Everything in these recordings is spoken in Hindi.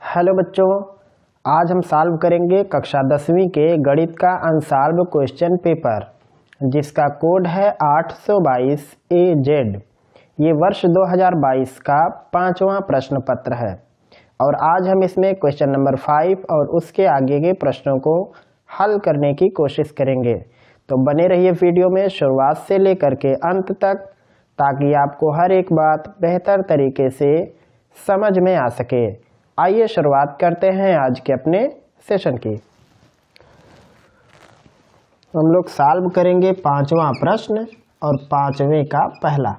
हेलो बच्चों, आज हम सॉल्व करेंगे कक्षा 10वीं के गणित का अनसॉल्व क्वेश्चन पेपर जिसका कोड है 822 AZ। ये वर्ष 2022 का 5वां प्रश्न पत्र है और आज हम इसमें क्वेश्चन नंबर 5 और उसके आगे के प्रश्नों को हल करने की कोशिश करेंगे। तो बने रहिए वीडियो में शुरुआत से लेकर के अंत तक ताकि आपको हर एक बात बेहतर तरीके से समझ में आ सके। आइए शुरुआत करते हैं आज के अपने सेशन की। हम लोग सॉल्व करेंगे 5वां प्रश्न और 5वें का पहला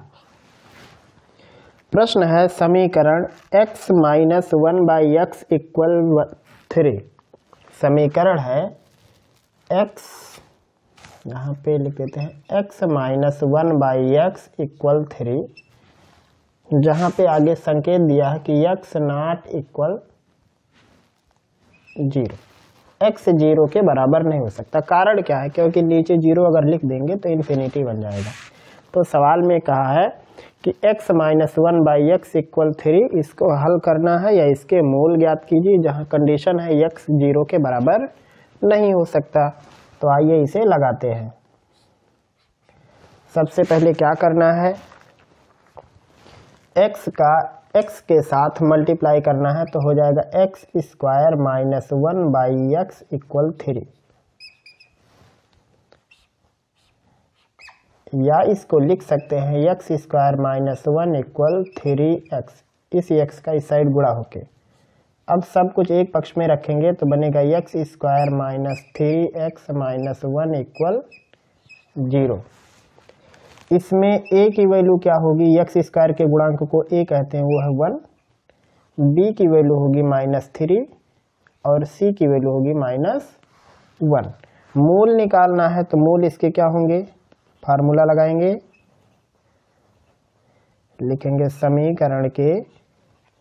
प्रश्न है समीकरण x - 1/x = 3। समीकरण है x, यहाँ पे लिख देते हैं x - 1/x = 3, जहाँ पे आगे संकेत दिया है कि x ≠ 0। x 0 के बराबर नहीं हो सकता। कारण क्या है? क्योंकि नीचे 0 अगर लिख देंगे तो इन्फिनिटी बन जाएगा। तो सवाल में कहा है कि x - 1/x = 3, इसको हल करना है या इसके मूल ज्ञात कीजिए, जहाँ कंडीशन है x 0 के बराबर नहीं हो सकता। तो आइए इसे लगाते हैं। सबसे पहले क्या करना है, x के साथ मल्टीप्लाई करना है, तो हो जाएगा x² - 1/x = 3, या इसको लिख सकते हैं x² - 1 = 3x। इस x का इस साइड गुणा होके अब सब कुछ एक पक्ष में रखेंगे तो बनेगा x² - 3x - 1 = 0। इसमें a की वैल्यू क्या होगी? x² के गुणांक को a कहते हैं, वो है 1। b की वैल्यू होगी -3 और c की वैल्यू होगी -1। मूल निकालना है तो मूल इसके क्या होंगे? फार्मूला लगाएंगे, लिखेंगे समीकरण के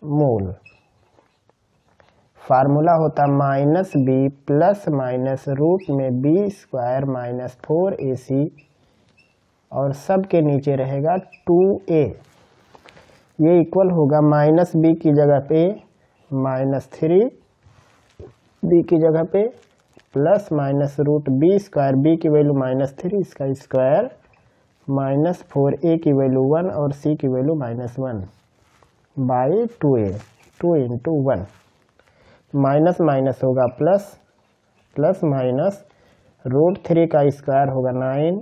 मूल। फार्मूला होता -b ± रूट में b² - 4ac और सब के नीचे रहेगा 2a। ये इक्वल होगा -b की जगह पे -3, b की जगह पे ± रूट b², b की वैल्यू -3, इसका स्क्वायर -4a की वैल्यू 1 और c की value -1 by 2a। 2 × 1 minus minus होगा प्लस, प्लस माइनस रूट 3 का स्क्वायर होगा 9,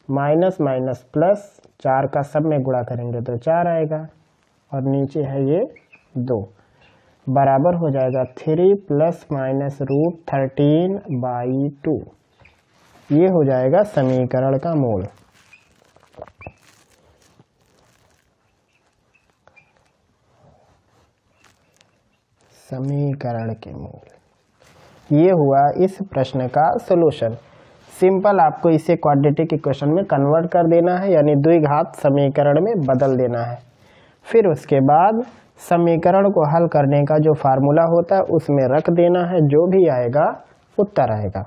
माइनस माइनस प्लस 4 का सब में गुणा करेंगे तो 4 आएगा और नीचे है ये 2, बराबर हो जाएगा 3 ± रूट 13/2। ये हो जाएगा समीकरण का मूल। समीकरण के मूल ये हुआ इस प्रश्न का सॉल्यूशन। सिंपल आपको इसे क्वाड्रेटिक इक्वेशन में कन्वर्ट कर देना है, यानी द्विघात समीकरण में बदल देना है। फिर उसके बाद समीकरण को हल करने का जो फार्मूला होता है उसमें रख देना है, जो भी आएगा उत्तर आएगा।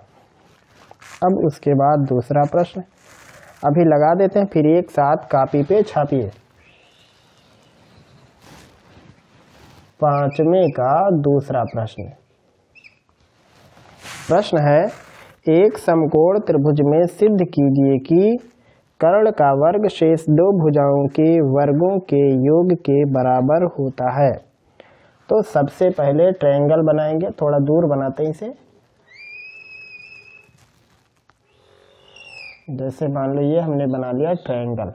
अब उसके बाद दूसरा प्रश्न अभी लगा देते हैं, फिर एक साथ कॉपी पे छापिए। 5वें का दूसरा प्रश्न है एक समकोण त्रिभुज में सिद्ध कीजिए कि कर्ण का वर्ग शेष दो भुजाओं के वर्गों के योग के बराबर होता है। तो सबसे पहले ट्रायंगल बनाएंगे, थोड़ा दूर बनाते हैं इसे। जैसे मान लो ये हमने बना लिया ट्रायंगल,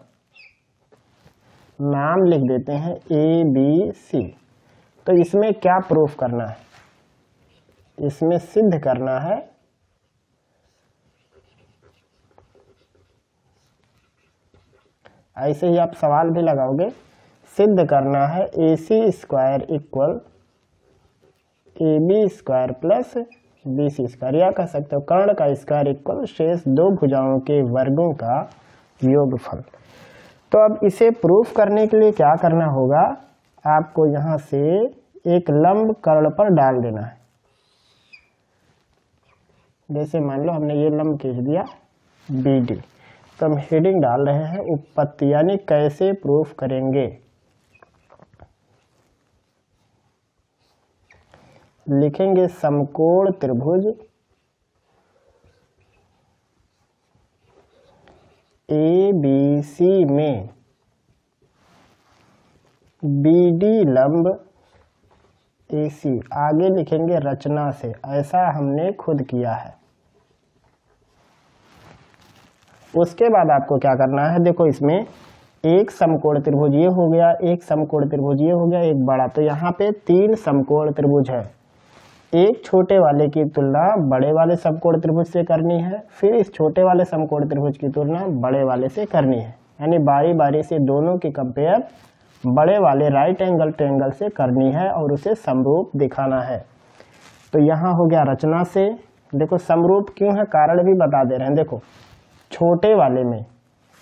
नाम लिख देते हैं ABC। तो इसमें क्या प्रूफ करना है? इसमें सिद्ध करना है ऐसे ही आप सवाल भी लगाओगे, सिद्ध करना है AC² = AB² प्लस BC², या कह सकते हो कर्ण का स्क्वायर इक्वल शेष दो भुजाओं के वर्गों का योगफल। तो अब इसे प्रूफ करने के लिए क्या करना होगा, आपको यहाँ से एक लंब कर्ण पर डाल देना है। जैसे मान लो हमने ये लंब खींच दिया BD, तो हम हेडिंग डाल रहे हैं उत्पत्ति, यानी कैसे प्रूफ करेंगे। लिखेंगे समकोण त्रिभुज ABC में BD लंब AC। आगे लिखेंगे रचना से, ऐसा हमने खुद किया है। उसके बाद आपको क्या करना है, देखो इसमें एक समकोण त्रिभुज ये हो गया, एक समकोण त्रिभुज ये हो गया, एक बड़ा। तो यहाँ पे 3 समकोण त्रिभुज है। एक छोटे वाले की तुलना बड़े वाले समकोण त्रिभुज से करनी है, फिर इस छोटे वाले समकोण त्रिभुज की तुलना बड़े वाले से करनी है। यानी बारी बारी से दोनों की कंपेयर बड़े वाले राइट एंगल ट्रायंगल से करनी है और उसे समरूप दिखाना है। तो यहाँ हो गया रचना से। देखो समरूप क्यों है, कारण भी बता दे रहे हैं। देखो छोटे वाले में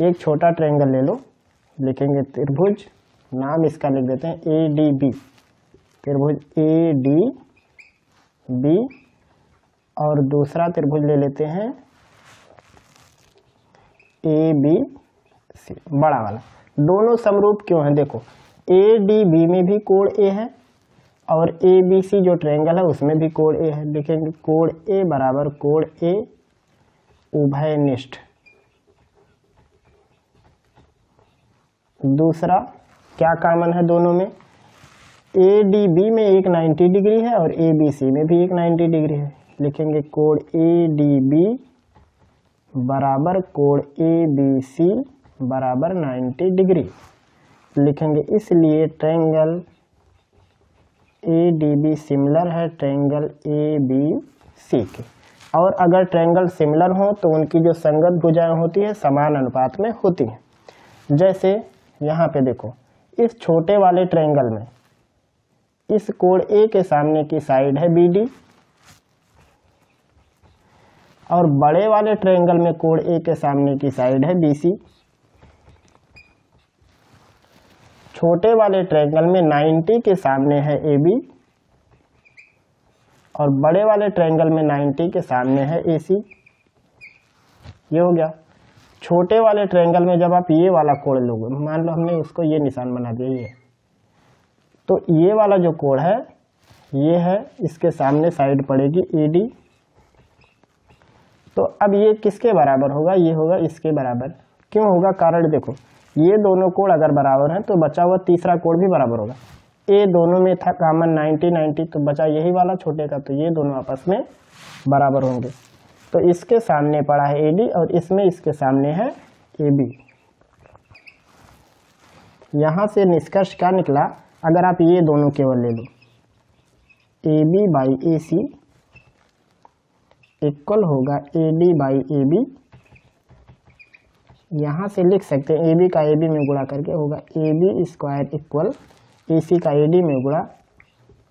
एक छोटा ट्रायंगल ले लो, लिखेंगे त्रिभुज, नाम इसका लिख देते हैं ADB, त्रिभुज ADB। और दूसरा त्रिभुज ले लेते हैं ABC, बड़ा वाला। दोनों समरूप क्यों है, देखो ADB में भी कोण A है और ABC जो ट्रायंगल है उसमें भी कोण A है। लिखेंगे कोण A बराबर कोण A उभयनिष्ठ। दूसरा क्या कॉमन है दोनों में, ADB में एक 90 डिग्री है और ABC में भी एक 90 डिग्री है। लिखेंगे कोण ADB बराबर कोण ABC बराबर 90 डिग्री। लिखेंगे इसलिए ट्रायंगल ADB सिमिलर है ट्रायंगल ABC के। और अगर ट्रायंगल सिमिलर हो तो उनकी जो संगत भुजाएं होती है समान अनुपात में होती हैं। जैसे यहाँ पे देखो इस छोटे वाले ट्रायंगल में इस कोण A के सामने की साइड है BD और बड़े वाले ट्रायंगल में कोण A के सामने की साइड है BC। छोटे वाले ट्रायंगल में 90 के सामने है AB और बड़े वाले ट्रायंगल में 90 के सामने है AC। ये हो गया। छोटे वाले ट्रायंगल में जब आप ये वाला कोण लोगे, मान लो हमने उसको ये निशान बना दिया ये, तो ये वाला जो कोण है ये है, इसके सामने साइड पड़ेगी AD। तो अब ये किसके बराबर होगा, ये होगा इसके बराबर। क्यों होगा, कारण देखो ये दोनों कोण अगर बराबर हैं तो बचा हुआ तीसरा कोण भी बराबर होगा। ये दोनों में था कॉमन 90-90, तो बचा यही वाला छोटे का, तो ये दोनों आपस में बराबर होंगे। तो इसके सामने पड़ा है AD और इसमें इसके सामने है AB। यहाँ से निष्कर्ष क्या निकला, अगर आप ये दोनों केवल ले लो, AB बाई AC इक्वल होगा AD बाई AB। यहाँ से लिख सकते हैं AB का AB में गुणा करके होगा AB स्क्वायर इक्वल AC का AD में गुणा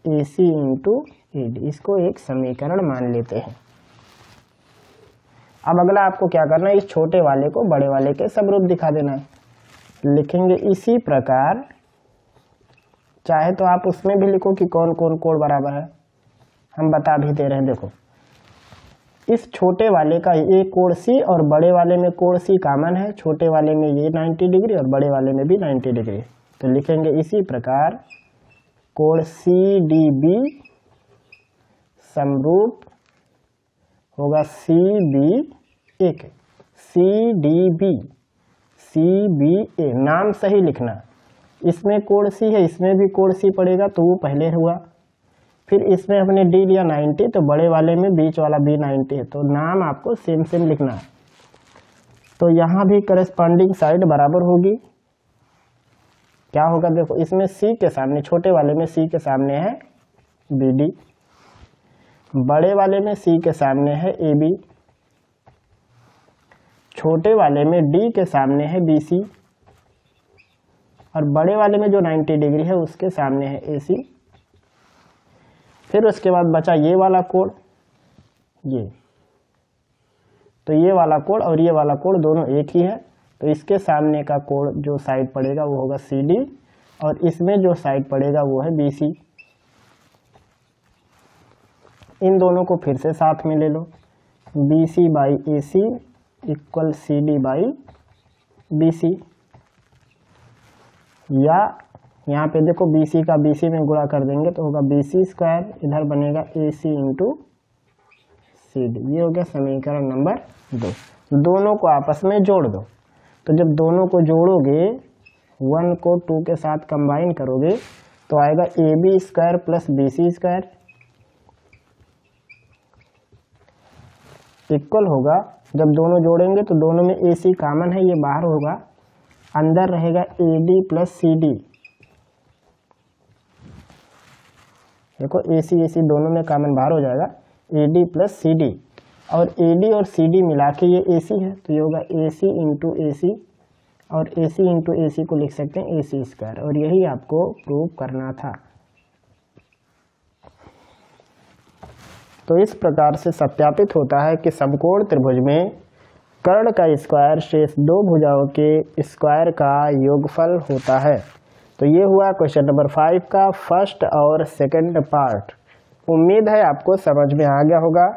AC इंटू AD। इसको एक समीकरण मान लेते हैं। अब अगला आपको क्या करना है, इस छोटे वाले को बड़े वाले के समरूप दिखा देना है। लिखेंगे इसी प्रकार, चाहे तो आप उसमें भी लिखो कि कौन कौन कोण बराबर है, हम बता भी दे रहे हैं। देखो इस छोटे वाले का ये कोण C और बड़े वाले में कोण C कॉमन है। छोटे वाले में ये 90 डिग्री और बड़े वाले में भी 90 डिग्री। तो लिखेंगे इसी प्रकार कोण CDB समरूप होगा CBA के। CDB CBA नाम सही लिखना, इसमें कोण C है, इसमें भी कोण C पड़ेगा तो वो पहले हुआ। फिर इसमें हमने D लिया 90, तो बड़े वाले में बीच वाला भी 90 है, तो नाम आपको सेम सेम लिखना है। तो यहाँ भी करस्पॉन्डिंग साइड बराबर होगी। क्या होगा, देखो इसमें C के सामने, छोटे वाले में C के सामने है BD, बड़े वाले में C के सामने है AB, छोटे वाले में D के सामने है BC और बड़े वाले में जो 90 डिग्री है उसके सामने है AC। फिर उसके बाद बचा ये वाला कोण, ये, तो ये वाला कोण और ये वाला कोण दोनों एक ही है, तो इसके सामने का कोण जो साइड पड़ेगा वो होगा CD और इसमें जो साइड पड़ेगा वो है BC। इन दोनों को फिर से साथ में ले लो, BC by AC equal CD by BC, या यहाँ पे देखो BC का BC में गुणा कर देंगे तो होगा BC स्क्वायर, इधर बनेगा AC इंटू CD। ये हो गया समीकरण नंबर 2। दोनों को आपस में जोड़ दो। तो जब दोनों को जोड़ोगे 1 को 2 के साथ कंबाइन करोगे तो आएगा AB square plus BC square equal होगा, जब दोनों जोड़ेंगे तो दोनों में AC कॉमन है, ये बाहर होगा, अंदर रहेगा AD प्लस CD। देखो AC दोनों में कॉमन बाहर हो जाएगा, AD प्लस CD, और AD और CD मिला के ये AC है तो ये होगा AC इंटू AC, और AC इंटू AC को लिख सकते हैं AC स्क्वायर, और यही आपको प्रूव करना था। तो इस प्रकार से सत्यापित होता है कि समकोण त्रिभुज में कर्ण का स्क्वायर शेष दो भुजाओं के स्क्वायर का योगफल होता है। तो ये हुआ क्वेश्चन नंबर 5 का फर्स्ट और सेकंड पार्ट। उम्मीद है आपको समझ में आ गया होगा।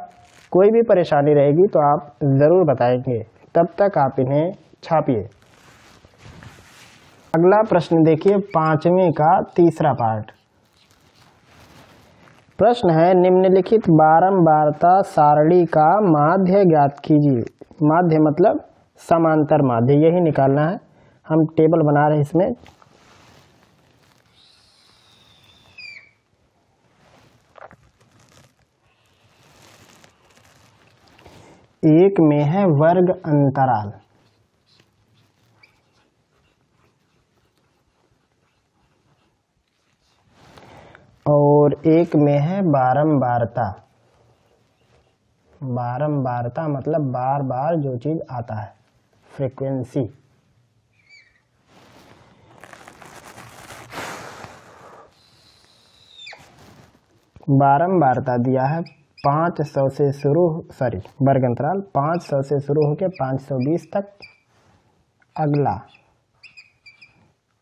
कोई भी परेशानी रहेगी तो आप ज़रूर बताएंगे, तब तक आप इन्हें छापिए। अगला प्रश्न देखिए 5वें का तीसरा पार्ट। प्रश्न है निम्नलिखित बारंबारता सारणी का माध्य ज्ञात कीजिए। माध्य मतलब समांतर माध्य, यही निकालना है। हम टेबल बना रहे हैं इसमें। एक में है वर्ग अंतराल, और एक में है बारंबारता। बारंबारता मतलब बार बार जो चीज आता है, फ्रीक्वेंसी। बारंबारता दिया है 500 से शुरू, वर्ग अंतराल 500 से शुरू होकर 520 तक। अगला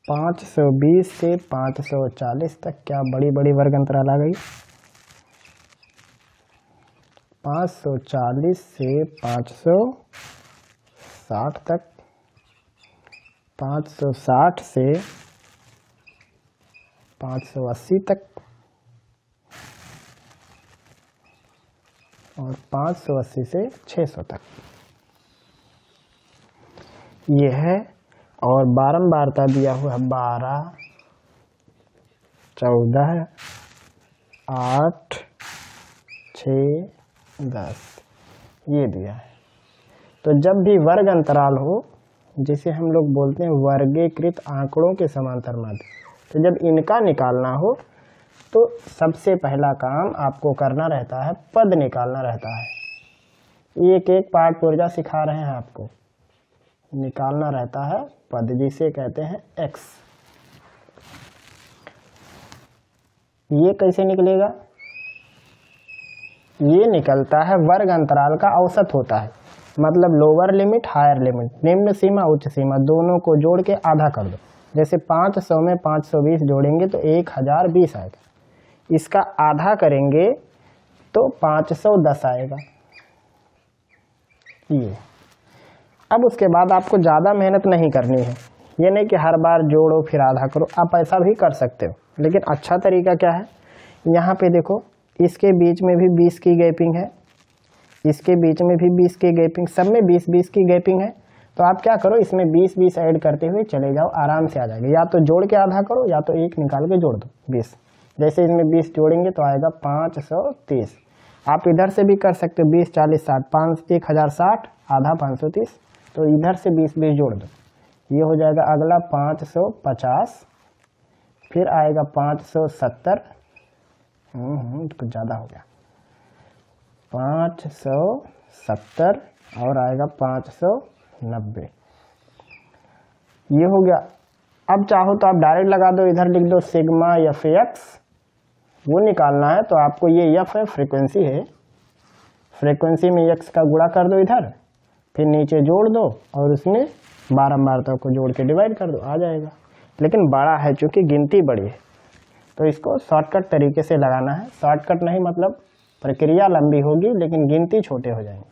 520 से 540 तक, क्या बड़ी बड़ी वर्ग अंतराल आ गई। 540 से 560 तक, 560 से 580 तक, और 580 से 600 तक ये है। और बारंबारता दिया हुआ है 12, 14, 8, 6, 10 ये दिया है। तो जब भी वर्ग अंतराल हो, जिसे हम लोग बोलते हैं वर्गीकृत आंकड़ों के समांतर माध्य, तो जब इनका निकालना हो तो सबसे पहला काम आपको करना रहता है पद निकालना रहता है। एक एक पार्ट पुर्जा सिखा रहे हैं आपको। निकालना रहता है पद, जिसे कहते हैं x। ये कैसे निकलेगा? ये निकलता है वर्ग अंतराल का औसत होता है, मतलब लोअर लिमिट हायर लिमिट, निम्न सीमा उच्च सीमा दोनों को जोड़ के आधा कर दो। जैसे 500 में 520 जोड़ेंगे तो 1020 आएगा, इसका आधा करेंगे तो 510 आएगा। ये अब उसके बाद आपको ज़्यादा मेहनत नहीं करनी है। ये नहीं कि हर बार जोड़ो फिर आधा करो, आप ऐसा भी कर सकते हो, लेकिन अच्छा तरीका क्या है, यहाँ पे देखो इसके बीच में भी 20 की गैपिंग है, इसके बीच में भी 20 की गैपिंग, सब में 20-20 की गैपिंग है। तो आप क्या करो, इसमें 20-20 ऐड करते हुए चले जाओ, आराम से आ जाएगा। या तो जोड़ के आधा करो या तो एक निकाल के जोड़ दो 20। जैसे इसमें 20 जोड़ेंगे तो आएगा 530। आप इधर से भी कर सकते हो 20, 40, 60, 1060 आधा 530, तो इधर से 20-20 जोड़ दो, ये हो जाएगा अगला 550, फिर आएगा 570, कुछ ज़्यादा हो गया, 570 और आएगा 590, ये हो गया। अब चाहो तो आप डायरेक्ट लगा दो, इधर लिख दो सिग्मा एफ एक्स, वो निकालना है तो आपको ये एफ है, फ्रीक्वेंसी है, फ्रीक्वेंसी में एक्स का गुणा कर दो इधर, फिर नीचे जोड़ दो और उसमें बारंबारता को जोड़ के डिवाइड कर दो, आ जाएगा। लेकिन बड़ा है चूंकि गिनती बड़ी है तो इसको शॉर्टकट तरीके से लगाना है। शॉर्टकट नहीं मतलब प्रक्रिया लंबी होगी लेकिन गिनती छोटे हो जाएंगे।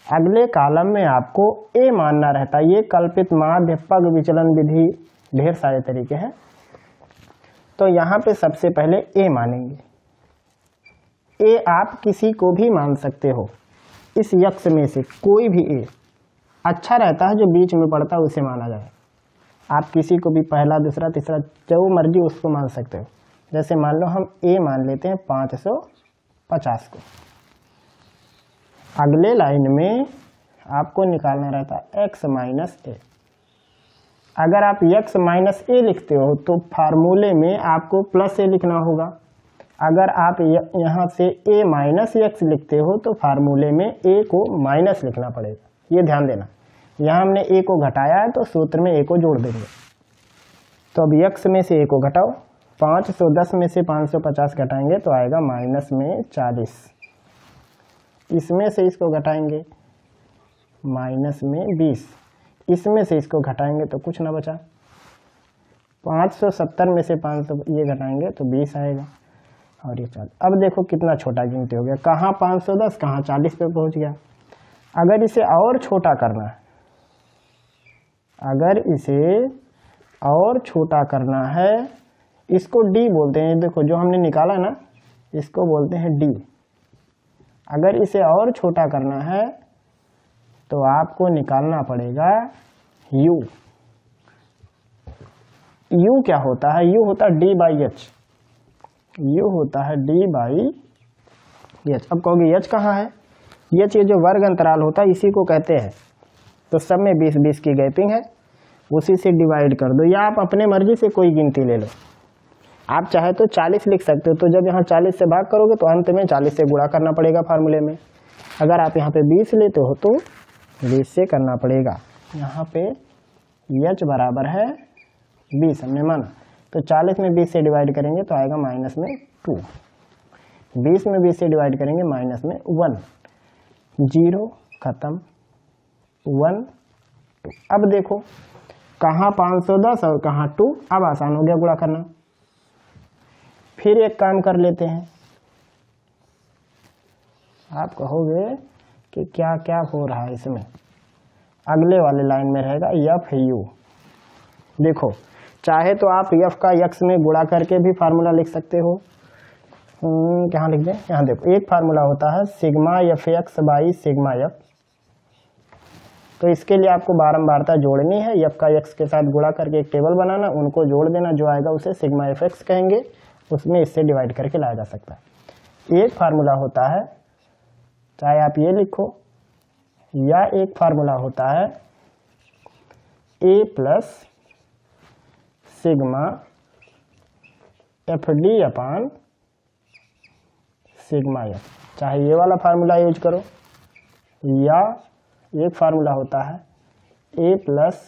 अगले कॉलम में आपको ए मानना रहता है। ये कल्पित माध्य पग विचलन विधि, ढेर सारे तरीके हैं, तो यहाँ पे सबसे पहले ए मानेंगे। ए आप किसी को भी मान सकते हो, इस यक्ष में से कोई भी ए अच्छा रहता है, जो बीच में पड़ता है उसे माना जाए। आप किसी को भी पहला, दूसरा, तीसरा, जो मर्जी उसको मान सकते हो। जैसे मान लो हम ए मान लेते हैं 550 को। अगले लाइन में आपको निकालना रहता है एक्स माइनस ए। अगर आप एक्स माइनस ए लिखते हो तो फार्मूले में आपको प्लस ए लिखना होगा। अगर आप यहाँ से ए माइनस एक्स लिखते हो तो फार्मूले में ए को माइनस लिखना पड़ेगा। ये ध्यान देना, यहाँ हमने ए को घटाया है तो सूत्र में ए को जोड़ देंगे। तो अब एक्स में से ए को घटाओ, 510 में से 550 घटाएंगे तो आएगा माइनस में 40। इसमें से इसको घटाएंगे माइनस में 20। इसमें से इसको घटाएंगे तो कुछ ना बचा। 570 में से 500 ये घटाएंगे तो 20 आएगा और ये 40। अब देखो कितना छोटा गिनती हो गया, कहाँ 510 कहाँ 40 पे पहुंच गया। अगर इसे और छोटा करना है, अगर इसे और छोटा करना है, इसको डी बोलते हैं। देखो जो हमने निकाला ना, इसको बोलते हैं डी। अगर इसे और छोटा करना है तो आपको निकालना पड़ेगा u। u क्या होता है? u होता है डी बाई एच। u होता है डी बाई एच। अब कहोगे एच कहाँ है? एच ये जो वर्ग अंतराल होता है इसी को कहते हैं। तो सब में 20-20 की गैपिंग है, उसी से डिवाइड कर दो, या आप अपने मर्जी से कोई गिनती ले लो। आप चाहे तो 40 लिख सकते हो। तो जब यहाँ 40 से भाग करोगे तो अंत में 40 से गुणा करना पड़ेगा फार्मूले में। अगर आप यहाँ पे 20 लेते हो तो 20 से करना पड़ेगा। यहाँ पे h बराबर है 20 हमने माना, तो 40 में 20 से डिवाइड करेंगे तो आएगा माइनस में 2। 20 में 20 से डिवाइड करेंगे माइनस में 1। 0 खत्म, 1 2। अब देखो कहाँ 510 और कहाँ 2। अब आसान हो गया गुणा करना। फिर एक काम कर लेते हैं। आप कहोगे कि क्या क्या हो रहा है इसमें। अगले वाले लाइन में रहेगा एफ यू। देखो चाहे तो आप एफ का एक्स में गुणा करके भी फार्मूला लिख सकते हो। कहाँ लिख दें? यहाँ देखो एक फार्मूला होता है sigma F x by sigma F. तो इसके लिए आपको बारंबारता जोड़नी है। एफ का एक्स के साथ गुणा करके एक टेबल बनाना, उनको जोड़ देना, जो आएगा उसे सिग्मा एफ एक्स कहेंगे। उसमें इससे डिवाइड करके लाया जा सकता है। एक फार्मूला होता है, चाहे आप ये लिखो, या एक फार्मूला होता है A plus sigma F D upon sigma F. चाहे ये वाला फार्मूला यूज करो, या एक फार्मूला होता है A plus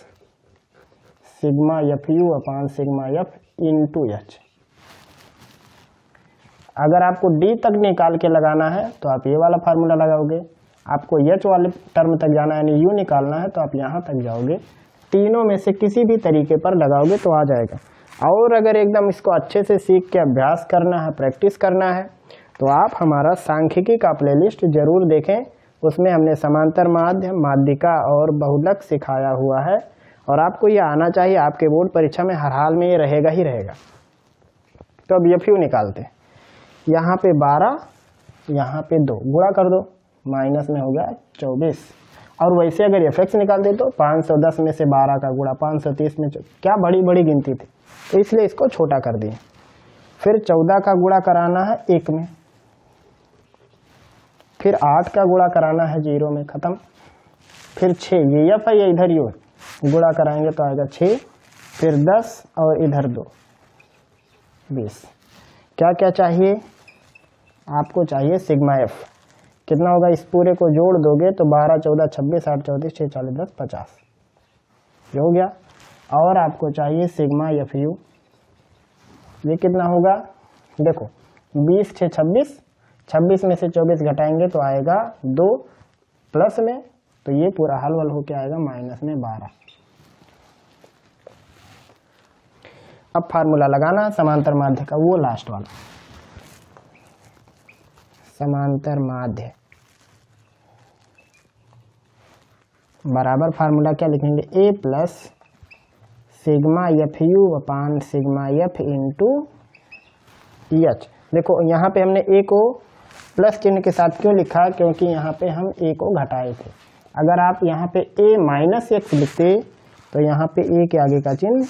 sigma F U upon sigma F into H. अगर आपको डी तक निकाल के लगाना है तो आप ये वाला फार्मूला लगाओगे। आपको एच वाले टर्म तक जाना है, यानी यू निकालना है, तो आप यहाँ तक जाओगे। तीनों में से किसी भी तरीके पर लगाओगे तो आ जाएगा। और अगर एकदम इसको अच्छे से सीख के अभ्यास करना है, प्रैक्टिस करना है, तो आप हमारा सांख्यिकी का प्लेलिस्ट जरूर देखें। उसमें हमने समांतर माध्य, माध्यिका और बहुलक सिखाया हुआ है। और आपको ये आना चाहिए, आपके बोर्ड परीक्षा में हर हाल में ये रहेगा ही रहेगा। तो अब एफ यू निकालते हैं। यहाँ पे 12, यहाँ पे 2 गुणा कर दो, माइनस में हो गया 24। और वैसे अगर एफ एक्स निकाल दे तो 510 में से 12 का गुणा 530 में क्या बड़ी बड़ी गिनती थी, तो इसलिए इसको छोटा कर दिए। फिर 14 का गुणा कराना है 1 में, फिर 8 का गुणा कराना है 0 में, खत्म। फिर 6, ये एफ है, ये इधर यू गुणा कराएंगे तो आएगा 6, फिर 10 और इधर 2, 20। क्या क्या चाहिए आपको? चाहिए सिग्मा एफ। कितना होगा? इस पूरे को जोड़ दोगे तो 12, 14, 26, 8, 34, 6, 40, 10, 50 ये हो गया। और आपको चाहिए सिग्मा एफ यू। ये कितना होगा? देखो 20, 6, 26, 26 में से 24 घटाएंगे तो आएगा 2 प्लस में, तो ये पूरा हल वल होके आएगा माइनस में 12। अब फार्मूला लगाना है समांतर माध्य का, वो लास्ट वाला समांतर माध्य। बराबर फार्मूला क्या लिखेंगे? A plus sigma F U upon sigma F into H. देखो यहाँ पे हमने ए को प्लस चिन्ह के साथ क्यों लिखा, क्योंकि यहाँ पे हम ए को घटाए थे। अगर आप यहाँ पे ए माइनस एक्स लिखते तो यहाँ पे ए के आगे का चिन्ह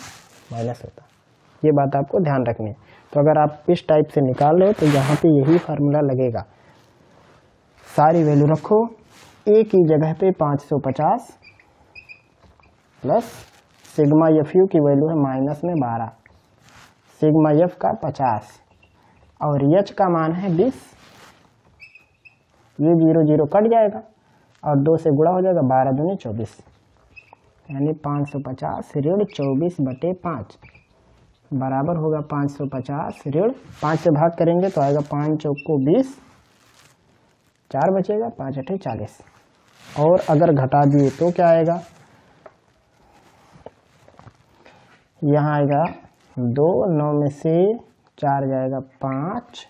माइनस होता। ये बात आपको ध्यान रखनी है। तो अगर आप इस टाइप से निकाल लो तो यहाँ पे यही फार्मूला लगेगा। सारी वैल्यू रखो, ए की जगह पे 550 प्लस सिग्मा एफ यू की वैल्यू है माइनस में 12, सिग्मा एफ का 50 और एच का मान है 20। ये 0 0 कट जाएगा और 2 से गुणा हो जाएगा, 12 दूनी 24, यानी 550 ऋण 24/5 बराबर होगा 550 ऋण 5 से भाग करेंगे तो आएगा 5 चौको 20, 4 बचेगा, 5 अठे 40। और अगर घटा दिए तो क्या आएगा, यहाँ आएगा 2, 9 में से 4 जाएगा 5,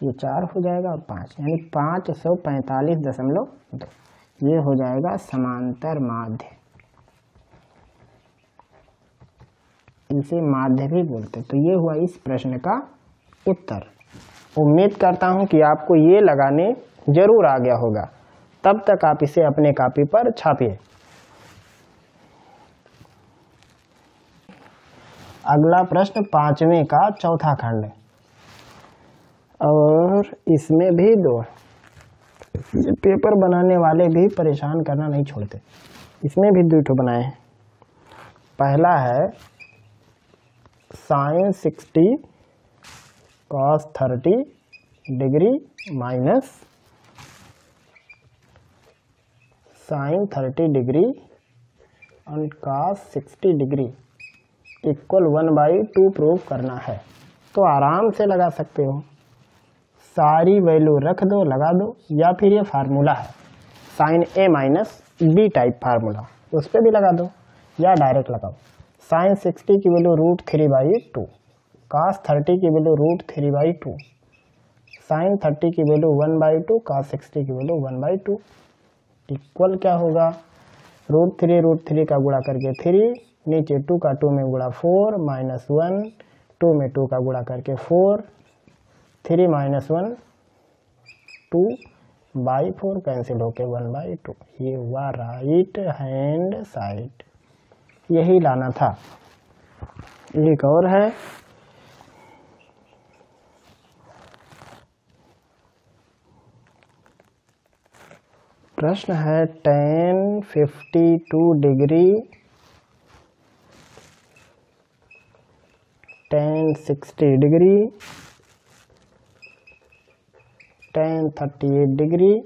ये 4 हो जाएगा और 5, यानी 545.2। ये हो जाएगा समांतर माध्य। इसे माध्य भी बोलते। तो ये हुआ इस प्रश्न का उत्तर। उम्मीद करता हूं कि आपको ये लगाने जरूर आ गया होगा। तब तक आप इसे अपने कॉपी पर छापिए। अगला प्रश्न 5वें का चौथा खंड है और इसमें भी 2 पेपर बनाने वाले भी परेशान करना नहीं छोड़ते। इसमें भी 2 बनाए हैं। पहला है sine 60 cos 30 degree minus sine 30 degree और कॉस 60 डिग्री इक्वल 1/2 प्रूव करना है। तो आराम से लगा सकते हो, सारी वैल्यू रख दो, लगा दो, या फिर ये फार्मूला है साइन ए माइनस बी टाइप फार्मूला, उस पर भी लगा दो या डायरेक्ट लगाओ। साइन 60 की वैल्यू √3/2, कॉस 30 की वैल्यू √3/2, साइन 30 की वैल्यू 1/2, कॉस 60 की वैल्यू 1/2 इक्वल क्या होगा, √3 का गुणा करके 3, नीचे 2 का 2 में गुणा 4 माइनस 1, 2 में 2 का गुणा करके 4, 3 माइनस 1 2/4 कैंसिल होके 1/2। ये हुआ राइट हैंड साइड, यही लाना था। एक और है प्रश्न है tan 52 degree tan 60 degree tan 38 degree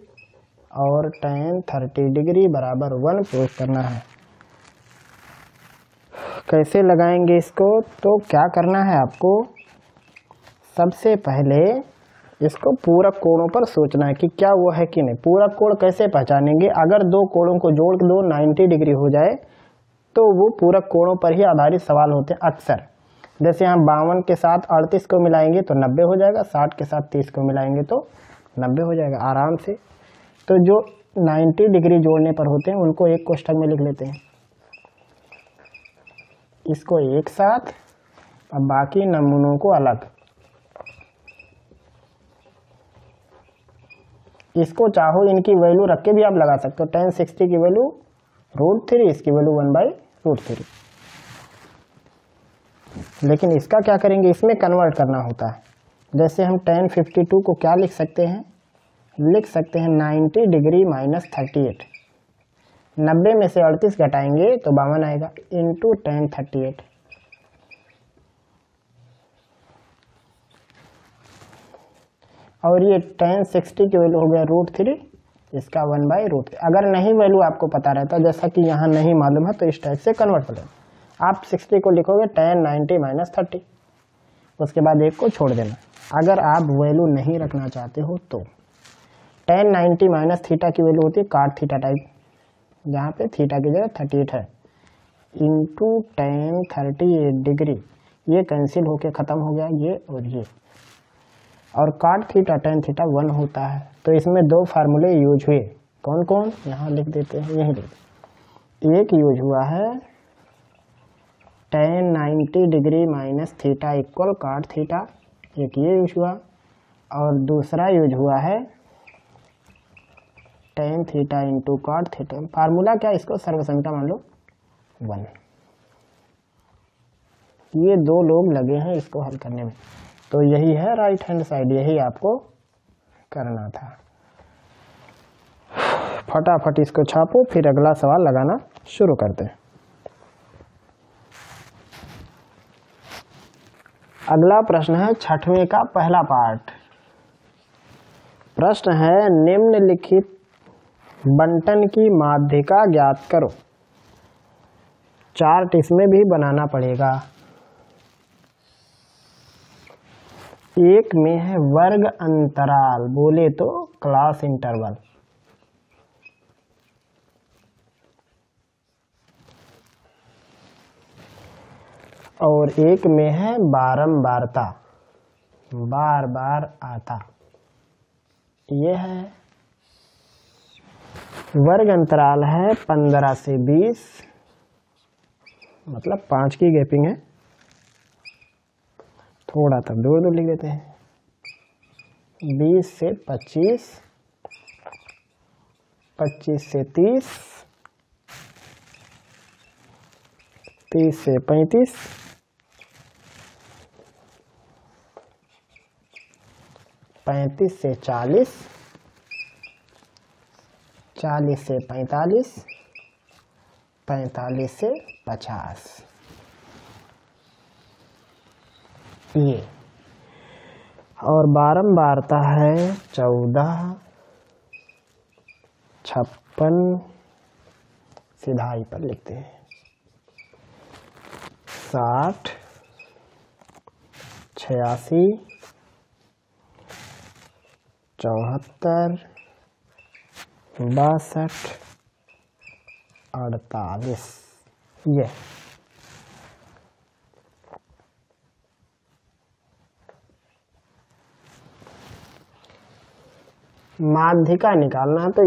और tan 30 डिग्री बराबर 1 प्रूव करना है। कैसे लगाएंगे इसको, तो क्या करना है आपको, सबसे पहले इसको पूरक कोणों पर सोचना है कि क्या वो है कि नहीं। पूरक कोण कैसे पहचानेंगे, अगर 2 कोणों को जोड़ दो 90 डिग्री हो जाए तो वो पूरक कोणों पर ही आधारित सवाल होते हैं अक्सर। जैसे हम 52 के साथ 38 को मिलाएंगे तो 90 हो जाएगा, 60 के साथ 30 को मिलाएंगे तो 90 हो जाएगा आराम से। तो जो 90 डिग्री जोड़ने पर होते हैं उनको एक कोष्ठक में लिख लेते हैं, इसको एक साथ, अब बाकी नमूनों को अलग। इसको चाहो इनकी वैल्यू रख के भी आप लगा सकते हो, tan 60 की वैल्यू √3, इसकी वैल्यू 1/√3। लेकिन इसका क्या करेंगे, इसमें कन्वर्ट करना होता है। जैसे हम tan 52 को क्या लिख सकते हैं, लिख सकते हैं 90 डिग्री माइनस 38, 90 में से 38 घटाएंगे तो 52 आएगा, इंटू tan 38। और ये tan 60 की वैल्यू हो गया √3, इसका 1/√3। अगर नहीं वैल्यू आपको पता रहता, जैसा कि यहाँ नहीं मालूम है, तो इस टाइप से कन्वर्ट कर लेना। आप 60 को लिखोगे tan 90 माइनस 30, उसके बाद एक को छोड़ देना। अगर आप वैल्यू नहीं रखना चाहते हो तो tan 90 माइनस थीटा की वैल्यू होती है cot थीटा टाइप, यहाँ पे थीटा की जगह 38 है, इंटू tan 38 डिग्री, ये कैंसिल होके खत्म हो गया ये और ये, और cot थीटा tan थीटा 1 होता है। तो इसमें 2 फार्मूले यूज हुए, कौन कौन, यहाँ लिख देते हैं, यही लिख। एक यूज हुआ है tan 90 degree minus theta equal cot theta, एक ये यूज हुआ, और दूसरा यूज हुआ है tan theta into cot theta. Formula क्या, इसको सर्वसंख्या मान लो 1। ये दो लोग लगे हैं इसको हल करने में, तो यही है राइट हैंड साइड, यही आपको करना था। फटाफट इसको छापो, फिर अगला सवाल लगाना शुरू करते हैं। अगला प्रश्न है 6वें का पहला पार्ट। प्रश्न है निम्नलिखित बंटन की माध्यिका ज्ञात करो। चार्ट इसमें भी बनाना पड़ेगा। एक में है वर्ग अंतराल, बोले तो क्लास इंटरवल, और एक में है बारंबारता, बार बार आता। ये है वर्ग अंतराल है 15 से 20, मतलब 5 की गैपिंग है। थोड़ा तब दूर दूर लिख देते हैं। 20 से 25, 25 से 30, 30 से 35, 35 से 40, 40 से 45, 45 से 50। ये और बारंबारता है 14, 56, सीधाई पर लिखते हैं 60, 86, 74, 62, 48। ये माध्यिका निकालना है, तो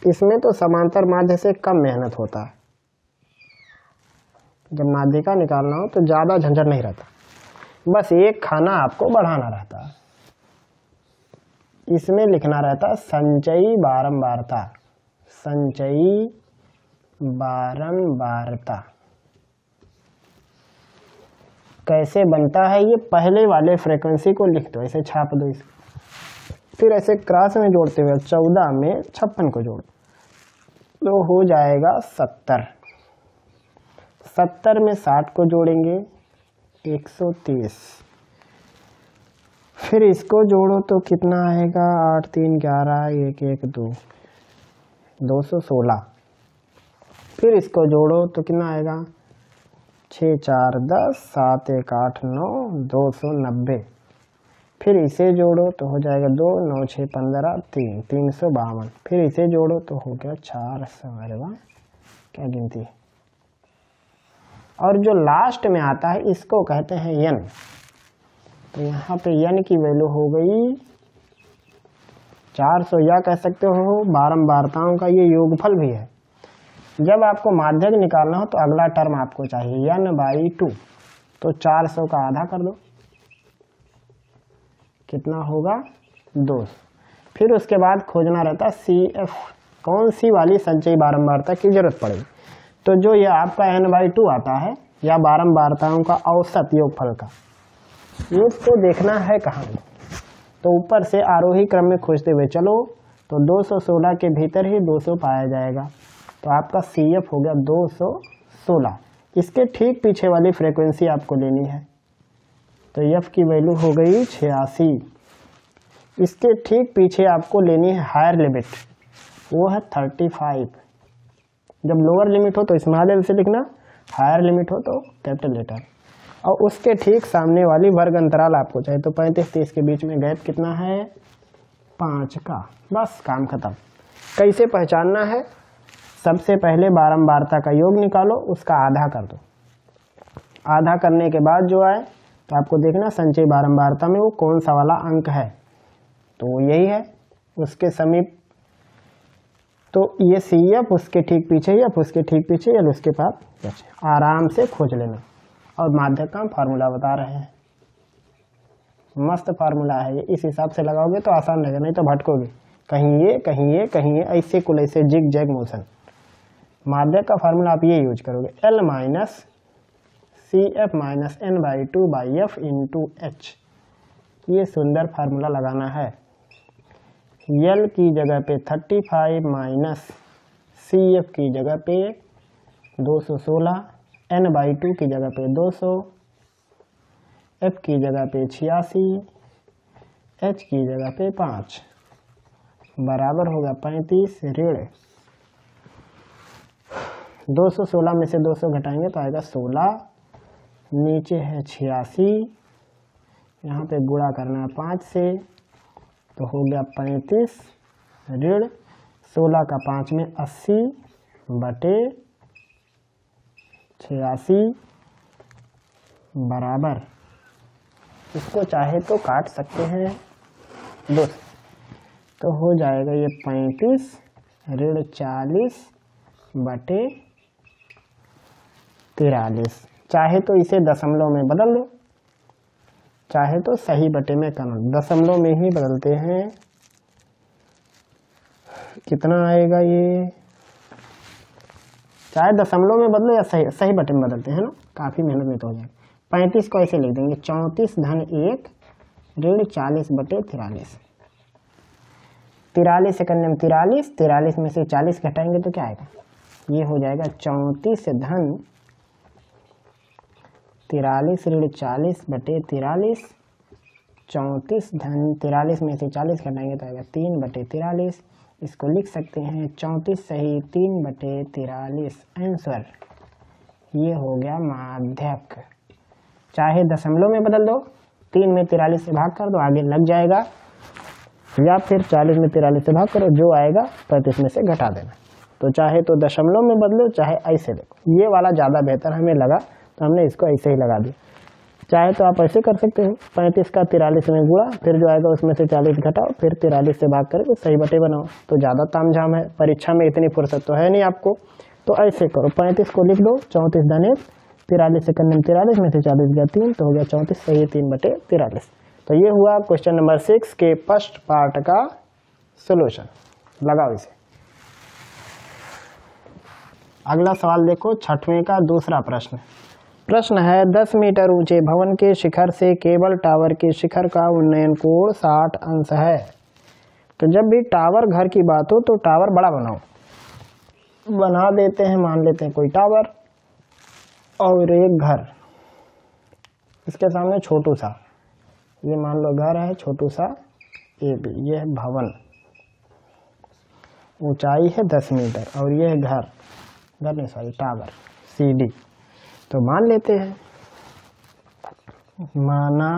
इसमें तो समांतर माध्य से कम मेहनत होता है। जब माध्यिका निकालना हो तो ज़्यादा झंझट नहीं रहता, बस एक खाना आपको बढ़ाना रहता है। इसमें लिखना रहता है संचयी बारंबारता, संचयी बारंबारता। कैसे बनता है ये, पहले वाले फ्रीक्वेंसी को लिख दो, ऐसे छाप दो इसको, फिर ऐसे क्रॉस में जोड़ते हुए 14 में 56 को जोड़ तो हो जाएगा 70, 70 में 60 को जोड़ेंगे 130, फिर इसको जोड़ो तो कितना आएगा, 8 3 11 1 1 2, 216। फिर इसको जोड़ो तो कितना आएगा, 6 4 10, 7 1 8 9, 290। फिर इसे जोड़ो तो हो जाएगा 2 9 6 15 3, 352। फिर इसे जोड़ो तो हो गया 400। अरे वाह, क्या गिनती है। और जो लास्ट में आता है इसको कहते हैं n। तो यहाँ पे n की वैल्यू हो गई 400, या कह सकते हो बारंबारताओं का ये योगफल भी है। जब आपको माध्यक निकालना हो तो अगला टर्म आपको चाहिए n/2, तो 400 का आधा कर दो, कितना होगा 200। फिर उसके बाद खोजना रहता है CF, कौन सी वाली संचयी बारंबारता की जरूरत पड़ेगी। तो जो ये आपका n/2 आता है, या बारंबारताओं का औसत योगफल का, ये इसको देखना है कहाँ। तो ऊपर से आरोही क्रम में खोजते हुए चलो, तो 216 के भीतर ही 200 पाया जाएगा। तो आपका CF हो गया 216। इसके ठीक पीछे वाली फ्रीक्वेंसी आपको लेनी है, तो F की वैल्यू हो गई 86। इसके ठीक पीछे आपको लेनी है हायर लिमिट, वो है 35। जब लोअर लिमिट हो तो स्मॉल एल से लिखना, हायर लिमिट हो तो कैपिटल लेटर। और उसके ठीक सामने वाली वर्ग अंतराल आपको चाहिए, तो 35-30 के बीच में गैप कितना है, 5 का। बस काम खत्म। कैसे पहचानना है, सबसे पहले बारंबारता का योग निकालो, उसका आधा कर दो। आधा करने के बाद जो आए तो आपको देखना संचयी बारंबारता में वो कौन सा वाला अंक है, तो वो यही है उसके समीप। तो ये CF उसके ठीक पीछे, F उसके ठीक पीछे, L उसके पास, आराम से खोज लेना। और माध्यक का हम फार्मूला बता रहे हैं। मस्त फार्मूला है ये, इस हिसाब से लगाओगे तो आसान रहेगा, नहीं तो भटकोगे, कहीं ये कहीं ये कहीं ये, ऐसे कुल ऐसे जिग जैग मोशन। माध्यक का फार्मूला आप ये यूज करोगे, L minus CF minus N/2/F into H। ये सुंदर फार्मूला लगाना है। L की जगह पे 35 माइनस CF की जगह पे 216, N/2 की जगह पे 200, F की जगह पे 86, H की जगह पे 5 बराबर होगा 35 ऋण 216 में से 200 घटाएंगे तो आएगा 16, नीचे है 86, यहाँ पे गुणा करना है 5 से तो हो गया 35 ऋण 16 का 5 में 80 बटे 86 बराबर, इसको चाहे तो काट सकते हैं 2 तो हो जाएगा ये 35 ऋण 40 बटे 43। चाहे तो इसे दशमलव में बदल लो, चाहे तो सही बटे में कन्वर्ट, दशमलव में ही बदलते हैं। कितना आएगा ये, चाहे दशमलव में बदलो या सही बटे में बदलते हैं ना, काफी मेहनत में तो हो जाएगा। 35 को ऐसे लिख देंगे 34 धन 1 ऋण 40 बटे 43। 43 सेकंड में 43 में से 40 घटाएंगे तो क्या आएगा, ये हो जाएगा 34 धन 43 ऋण 40 बटे 43। 34 धन 43 में से 40 घटाएंगे तो आएगा 3 बटे 43। इसको लिख सकते हैं 34 सही 3 बटे 43 आंसर। ये हो गया माध्यक। चाहे दशमलव में बदल दो, 3 में 43 से भाग कर दो, आगे लग जाएगा, या फिर 40 में 43 से भाग करो, जो आएगा 35 में से घटा देना। तो चाहे तो दशमलव में बदलो, चाहे ऐसे देखो, ये वाला ज़्यादा बेहतर हमें लगा तो हमने इसको ऐसे ही लगा दिया। चाहे तो आप ऐसे कर सकते हो, 35 का 43 में गुणा, फिर जो आएगा उसमें से 40 घटाओ, फिर 43 से भाग करके सही बटे बनाओ। तो ज़्यादा तामझाम है, परीक्षा में इतनी फुर्सत तो है नहीं आपको, तो ऐसे करो, 35 को लिख दो 34 धन 1, 43 सेकंड में 43 में से 40 गया 3 तो हो गया 34 सही 3 बटे 43। तो ये हुआ क्वेश्चन नंबर 6 के फर्स्ट पार्ट का सोल्यूशन। लगाओ इसे। अगला सवाल देखो, 6वें का दूसरा प्रश्न। प्रश्न है 10 मीटर ऊंचे भवन के शिखर से केबल टावर के शिखर का उन्नयन कोण 60 अंश है। तो जब भी टावर घर की बात हो तो टावर बड़ा बनाओ, बना देते हैं, मान लेते हैं कोई टावर और एक घर, इसके सामने छोटू सा, ये मान लो घर है छोटू सा ये भी, ये है भवन, ऊंचाई है 10 मीटर और ये है घर नहीं सॉरी टावर CD। तो मान लेते हैं, माना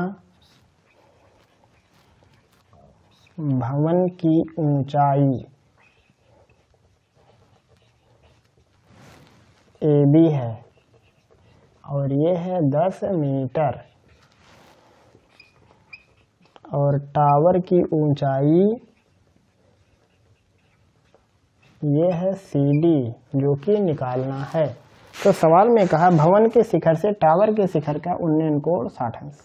भवन की ऊंचाई AB है और ये है 10 मीटर और टावर की ऊंचाई ये है CD जो कि निकालना है। तो सवाल में कहा भवन के शिखर से टावर के शिखर का उन्नयन कोण 60 अंश,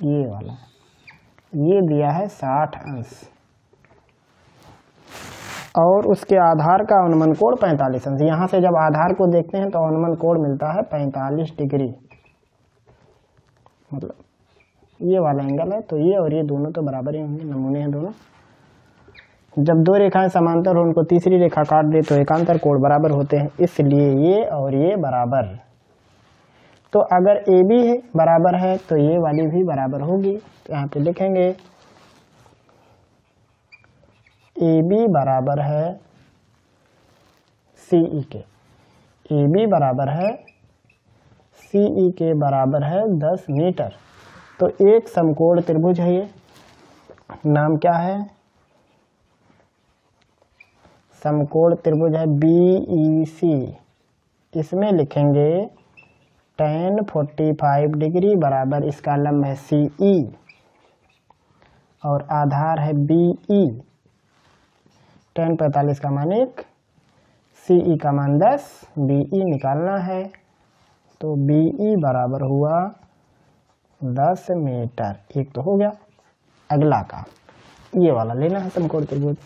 ये वाला, ये दिया है 60 अंश और उसके आधार का अनुमान कोण 45 अंश। यहाँ से जब आधार को देखते हैं तो अनुमान कोण मिलता है 45 डिग्री, मतलब ये वाला एंगल है, तो ये और ये दोनों तो बराबर ही होंगे, नमूने हैं दोनों। जब दो रेखाएं समांतर हो उनको तीसरी रेखा काट दे तो एकांतर कोण बराबर होते हैं, इसलिए ये और ये बराबर। तो अगर AB है बराबर है तो ये वाली भी बराबर होगी, तो यहाँ पे लिखेंगे AB बराबर है CE के, AB बराबर है CE के बराबर है 10 मीटर। तो एक समकोण त्रिभुज है, ये नाम क्या है, समकोण त्रिभुज है BEC। इसमें लिखेंगे tan 45 डिग्री बराबर इसका लंब है CE और आधार है BE। tan 45 का मान 1, CE का मान 10, BE निकालना है, तो BE बराबर हुआ 10 मीटर। एक तो हो गया। अगला का ये वाला लेना है समकोण त्रिभुज।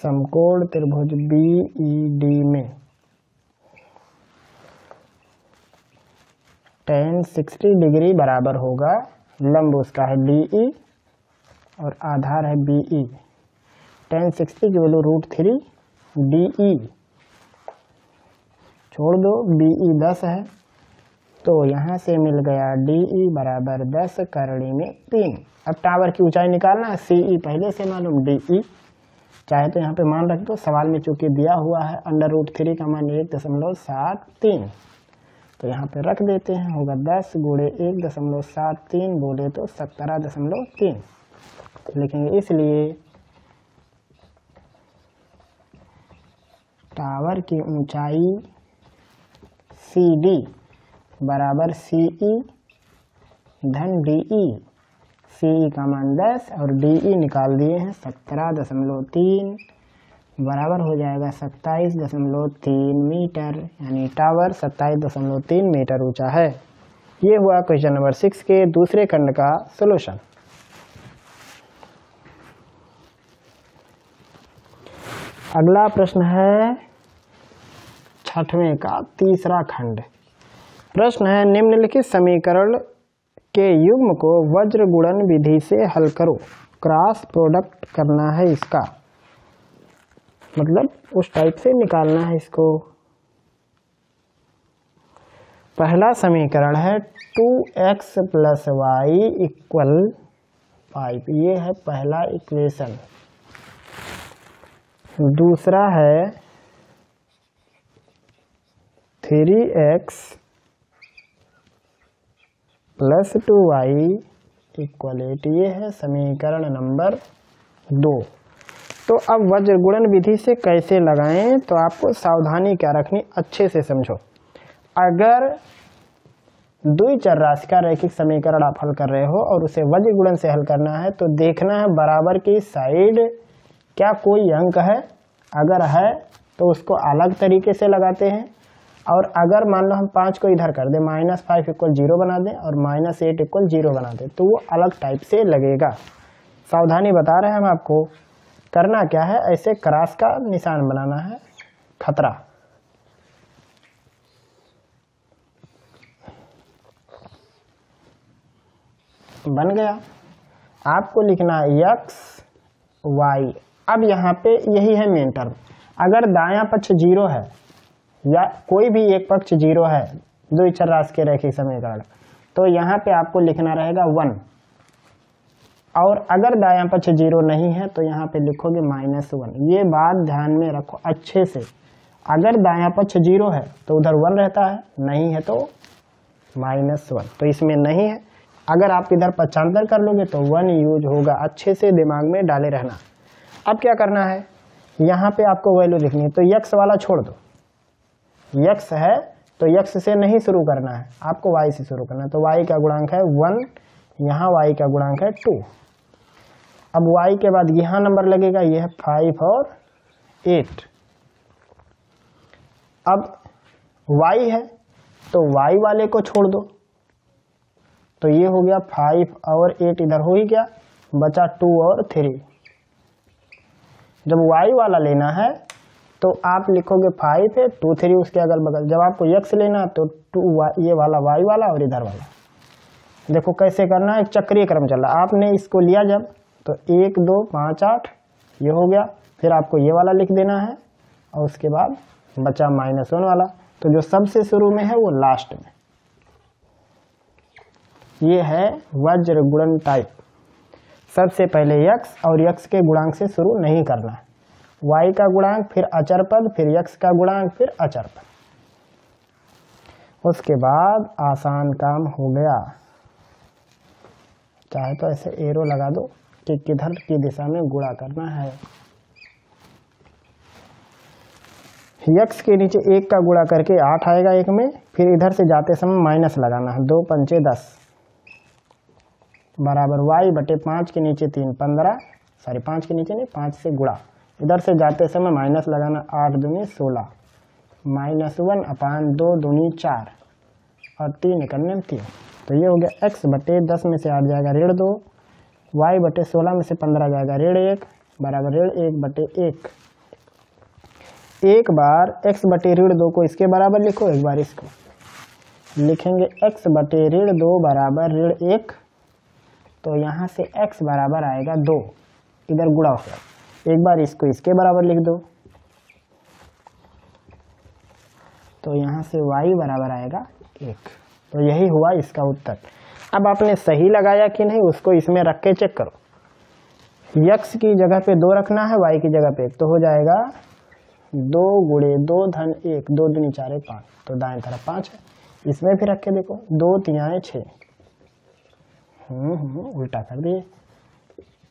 समकोण त्रिभुज BED में tan 60 डिग्री बराबर होगा, लंब उसका है DE और आधार है BE। tan 60 की वैल्यू √3 DE, छोड़ दो, BE 10 है, तो यहाँ से मिल गया DE बराबर 10 करड़ी में 3। अब टावर की ऊंचाई निकालना है, CE पहले से मालूम, DE चाहे तो यहाँ पे मान रख दो, सवाल में चूंकि दिया हुआ है √3 का मान 1.73, तो यहाँ पे रख देते हैं, होगा 10 गुणे 1.73 बोले तो 17.3 लिखेंगे। इसलिए टावर की ऊंचाई CD बराबर CE धन DE। CE का मान 10 और DE निकाल दिए हैं 17.3 बराबर हो जाएगा 27.3 मीटर, यानी टावर 27.3 मीटर ऊंचा है। ये हुआ क्वेश्चन नंबर 6 के दूसरे खंड का सॉल्यूशन। अगला प्रश्न है 6वें का तीसरा खंड। प्रश्न है निम्नलिखित समीकरण के युग्म को वज्र गुणन विधि से हल करो। क्रॉस प्रोडक्ट करना है इसका, मतलब उस टाइप से निकालना है इसको। पहला समीकरण है 2x + y = 5, ये है पहला इक्वेशन। दूसरा है 3x + 2y = 8, ये है समीकरण नंबर 2। तो अब वज्र गुणन विधि से कैसे लगाएं, तो आपको सावधानी क्या रखनी, अच्छे से समझो। अगर द्विचर राशि का रैखिक समीकरण आप हल कर रहे हो और उसे वज्र गुणन से हल करना है, तो देखना है बराबर की साइड क्या कोई अंक है, अगर है तो उसको अलग तरीके से लगाते हैं, और अगर मान लो हम 5 को इधर कर दें, -5 = 0 बना दें और -8 = 0 बना दें, तो वो अलग टाइप से लगेगा। सावधानी बता रहे हैं हम आपको। करना क्या है, ऐसे क्रॉस का निशान बनाना है, खतरा। बन गया। आपको लिखना है x y। अब यहाँ पे यही है मेन टर्म। अगर दायां पक्ष 0 है या कोई भी एक पक्ष 0 है द्विचर राशि के रैखिक समीकरण, तो यहाँ पे आपको लिखना रहेगा 1, और अगर दायां पक्ष 0 नहीं है तो यहाँ पे लिखोगे -1। ये बात ध्यान में रखो अच्छे से। अगर दायां पक्ष 0 है तो उधर 1 रहता है, नहीं है तो -1, तो इसमें नहीं है। अगर आप इधर पक्षांतर कर लोगे तो 1 यूज होगा, अच्छे से दिमाग में डाले रहना। अब क्या करना है, यहाँ पे आपको वैल्यू लिखनी है, तो x वाला छोड़ दो, x है तो x से नहीं शुरू करना है, आपको y से शुरू करना है। तो y का गुणांक है 1, यहाँ y का गुणांक है 2। अब y के बाद यहाँ नंबर लगेगा, ये है 5 और 8। अब y है तो y वाले को छोड़ दो, तो ये हो गया 5 और 8 इधर हो ही गया, बचा 2 और 3। जब y वाला लेना है तो आप लिखोगे 5 है 2 3 उसके अगल बगल। जब आपको x लेना तो 2 ये वाला y वाला और इधर वाला। देखो कैसे करना है, चक्रीय क्रम चल रहा। आपने इसको लिया जब तो 1 2 5 8 ये हो गया, फिर आपको ये वाला लिख देना है और उसके बाद बचा -1 वाला। तो जो सबसे शुरू में है वो लास्ट में। ये है वज्र गुणन टाइप। सबसे पहले x और x के गुणांक से शुरू नहीं करना है, y का गुणांक फिर अचर पद फिर x का गुणांक फिर अचर पद। उसके बाद आसान काम हो गया। चाहे तो ऐसे एरो लगा दो कि किधर की दिशा में गुणा करना है। x के नीचे 1 का गुणा करके 8 आएगा 1 में, फिर इधर से जाते समय माइनस लगाना है, 2 पंचे 10 बराबर y बटे 5 के नीचे 3 15, सॉरी 5 के नीचे नहीं 5 से गुणा, इधर से जाते समय माइनस लगाना, 8 दूनी 16, -1 अपान 2 दूनी 4 और 3 एकन्ने 3। तो ये हो गया x बटे 10 में से 8 जाएगा -2, y बटे 16 में से 15 जाएगा -1 बराबर 1 बटे 1। एक बार x बटे -2 को इसके बराबर लिखो, एक बार इसको लिखेंगे x बटे -2 बराबर -1। तो यहाँ से x बराबर आएगा 2, इधर गुणा होगा। एक बार इसको इसके बराबर लिख दो, तो यहाँ से y बराबर आएगा 1। तो यही हुआ इसका उत्तर। अब आपने सही लगाया कि नहीं उसको इसमें रख के चेक करो। x की जगह पे 2 रखना है, y की जगह पे 1, तो हो जाएगा 2 गुणे 2 धन 1, 2 दूनी 4 1 5, तो दाएं तरफ 5 है। इसमें भी रख के देखो, 2 3 6, उल्टा कर दिए।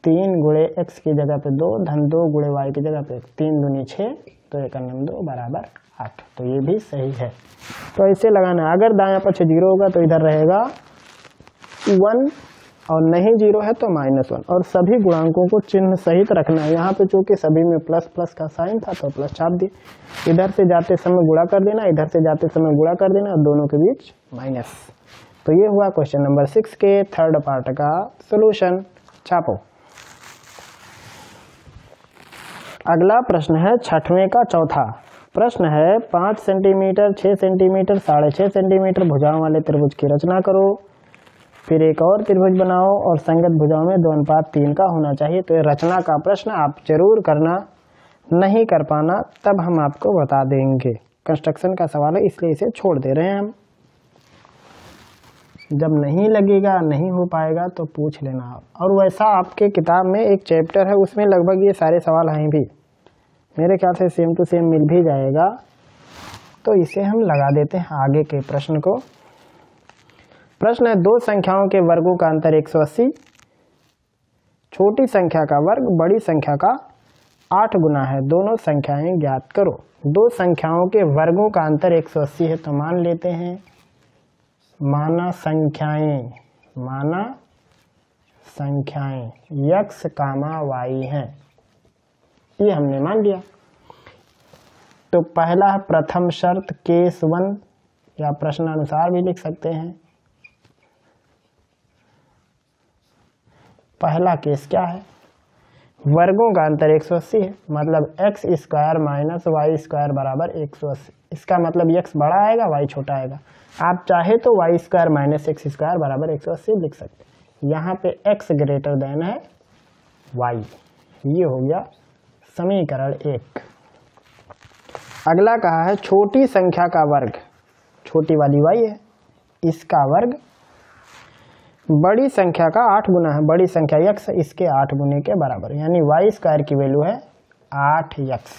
3 गुणे x की जगह पे 2 धन 2 गुणे y की जगह पे 3 दूनी 6, तो 1 अन्नम 2 बराबर 8। तो ये भी सही है। तो ऐसे लगाना है। अगर दायां पक्ष 0 होगा तो इधर रहेगा 1 और नहीं 0 है तो -1, और सभी गुणांकों को चिन्ह सहित रखना है। यहाँ पे चूंकि सभी में प्लस प्लस का साइन था तो प्लस छाप दिए। इधर से जाते समय गुणा कर देना, इधर से जाते समय गुणा कर देना, और दोनों के बीच माइनस। तो ये हुआ क्वेश्चन नंबर 6 के थर्ड पार्ट का सोल्यूशन। छापो। अगला प्रश्न है 6वें का चौथा प्रश्न है 5 सेंटीमीटर, 6 सेंटीमीटर, 6.5 सेंटीमीटर भुजाओं वाले त्रिभुज की रचना करो। फिर एक और त्रिभुज बनाओ और संगत भुजाओं में 2:3 का होना चाहिए। तो ये रचना का प्रश्न आप जरूर करना, नहीं कर पाना तब हम आपको बता देंगे। कंस्ट्रक्शन का सवाल है इसलिए इसे छोड़ दे रहे हैं हम। जब नहीं लगेगा, नहीं हो पाएगा तो पूछ लेना आप। और वैसा आपके किताब में एक चैप्टर है उसमें लगभग ये सारे सवाल हैं भी, मेरे ख्याल से सेम टू सेम मिल भी जाएगा। तो इसे हम लगा देते हैं आगे के प्रश्न को। प्रश्न है 2 संख्याओं के वर्गों का अंतर 180, छोटी संख्या का वर्ग बड़ी संख्या का 8 गुना है, दोनों संख्याएं ज्ञात करो। 2 संख्याओं के वर्गों का अंतर 180 है, तो मान लेते हैं माना संख्याएं x, y हैं, ये हमने मान लिया। तो पहला प्रथम शर्त केस 1 या प्रश्नानुसार भी लिख सकते हैं। पहला केस क्या है? वर्गों का अंतर 180 है, मतलब x square minus Y square बराबर 180। इसका मतलब x बड़ा आएगा, y छोटा आएगा। आप चाहे तो Y square minus X square बराबर 180 लिख सकते हैं। यहाँ पे x ग्रेटर देन है y। ये हो गया समीकरण 1। अगला कहा है छोटी संख्या का वर्ग, छोटी वाली y है, इसका वर्ग बड़ी संख्या का 8 गुना है, बड़ी संख्या x इसके 8 गुने के बराबर, यानी y स्क्वायर की वैल्यू है 8x।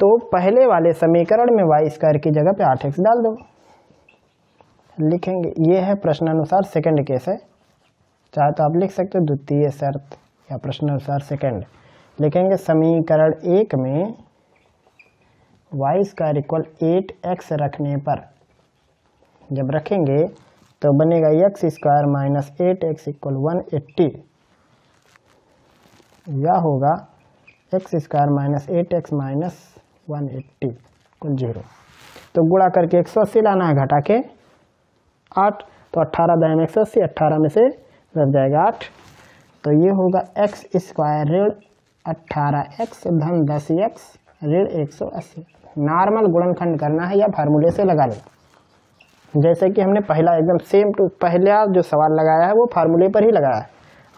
तो पहले वाले समीकरण में y स्क्वायर की जगह पे 8x डाल दो, लिखेंगे। ये है प्रश्नानुसार सेकंड केस है, चाहे तो आप लिख सकते हो द्वितीय शर्त या प्रश्नानुसार सेकंड। लिखेंगे समीकरण 1 में y स्क्वायर इक्वल 8x रखने पर, जब रखेंगे तो बनेगा x square minus 8x equal 180, या होगा x square minus 8x minus 180 equal 0। तो गुणा करके 180 लाना है, घटा के 8, तो 18 दाएं 180, 18 में से रह जाएगा 8। तो ये होगा x स्क्वायर ऋण 18x धन 10x ऋण 180। नॉर्मल गुणनखंड करना है या फार्मूले से लगा लो, जैसे कि हमने पहला एकदम सेम टू पहला जो सवाल लगाया है वो फार्मूले पर ही लगाया है।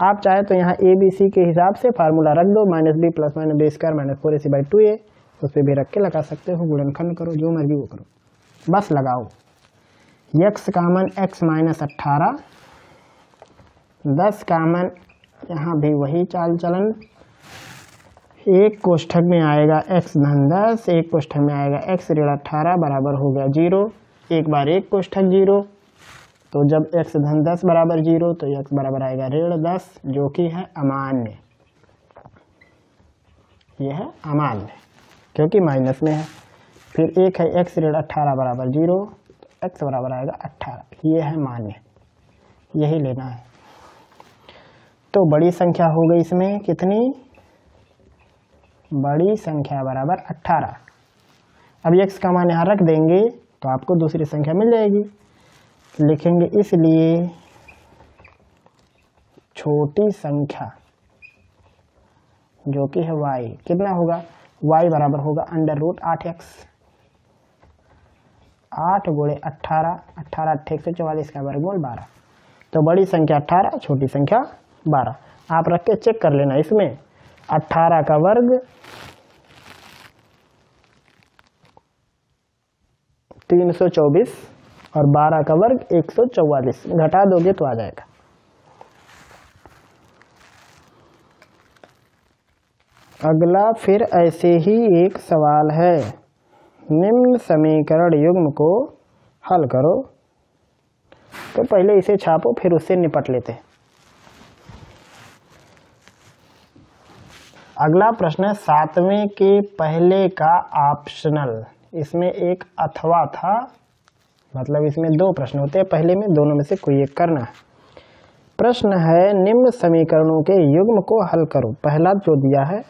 आप चाहे तो यहाँ ABC के हिसाब से फार्मूला रख दो, -b plus minus b square minus 4ac/2a, उस पर भी रख के लगा सकते हो। गुणनखंड करो, जो मर्जी वो करो, बस लगाओ। x कामन x माइनस 18, 10 कामन, यहाँ भी वही चाल चलन, एक कोष्ठक में आएगा x धन 10, एक कोष्ठक में आएगा x ऋण 18 बराबर हो गया 0। एक बार एक कोष्ठक 0, तो जब x धन 10 बराबर 0 तो x बराबर आएगा ऋण 10, जो कि है अमान्य। यह है अमान्य क्योंकि माइनस में है। फिर एक है x ऋण 18 बराबर 0, तो x बराबर आएगा 18, ये है मान्य, यही लेना है। तो बड़ी संख्या हो गई इसमें कितनी बड़ी संख्या बराबर 18। अब x का मान यहाँ रख देंगे तो आपको दूसरी संख्या मिल जाएगी। लिखेंगे इसलिए छोटी संख्या जो कि है y, कितना होगा, y बराबर होगा √8x। 8 गुणे 18, 18 8 144 का वर्गमूल 12। तो बड़ी संख्या 18, छोटी संख्या 12। आप रख के चेक कर लेना। इसमें 18 का वर्ग 324 और 12 का वर्ग 144, घटा दोगे तो आ जाएगा। अगला फिर ऐसे ही एक सवाल है, निम्न समीकरण युग्म को हल करो। तो पहले इसे छापो फिर उससे निपट लेते हैं। अगला प्रश्न है 7वें के पहले का ऑप्शनल। इसमें एक अथवा था, मतलब इसमें 2 प्रश्न होते हैं, पहले में दोनों में से कोई एक करना है। प्रश्न है निम्न समीकरणों के युग्म को हल करो। पहला जो दिया है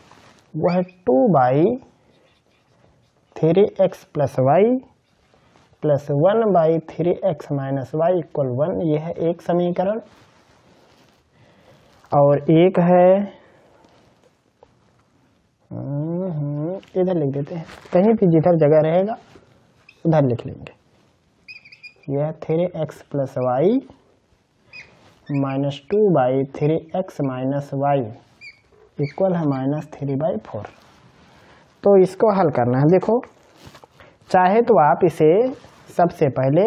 वह है 2/3x + y + 1/3x - y = 1। यह है एक समीकरण। और एक है, इधर लिख देते हैं, कहीं भी जिधर जगह रहेगा उधर लिख लेंगे। यह 3x + y - 2/3x - y equal है -3/4। तो इसको हल करना है। देखो, चाहे तो आप इसे सबसे पहले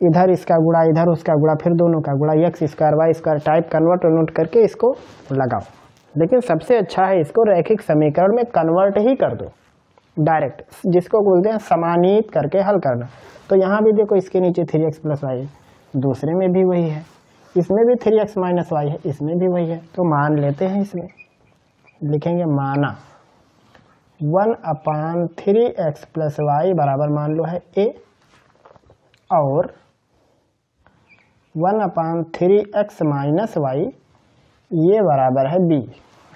इधर इसका गुणा इधर उसका गुणा फिर दोनों का गुणा x² y² टाइप कन्वर्ट करके इसको लगाओ। लेकिन सबसे अच्छा है इसको रैखिक समीकरण में कन्वर्ट ही कर दो डायरेक्ट, जिसको बोलते हैं समानीत करके हल करना। तो यहाँ भी देखो, इसके नीचे 3x + y, दूसरे में भी वही है, इसमें भी 3x - y है, इसमें भी वही है। तो मान लेते हैं, इसमें लिखेंगे माना 1/3x + y बराबर मान लो है a और 1/3x - y ये बराबर है b।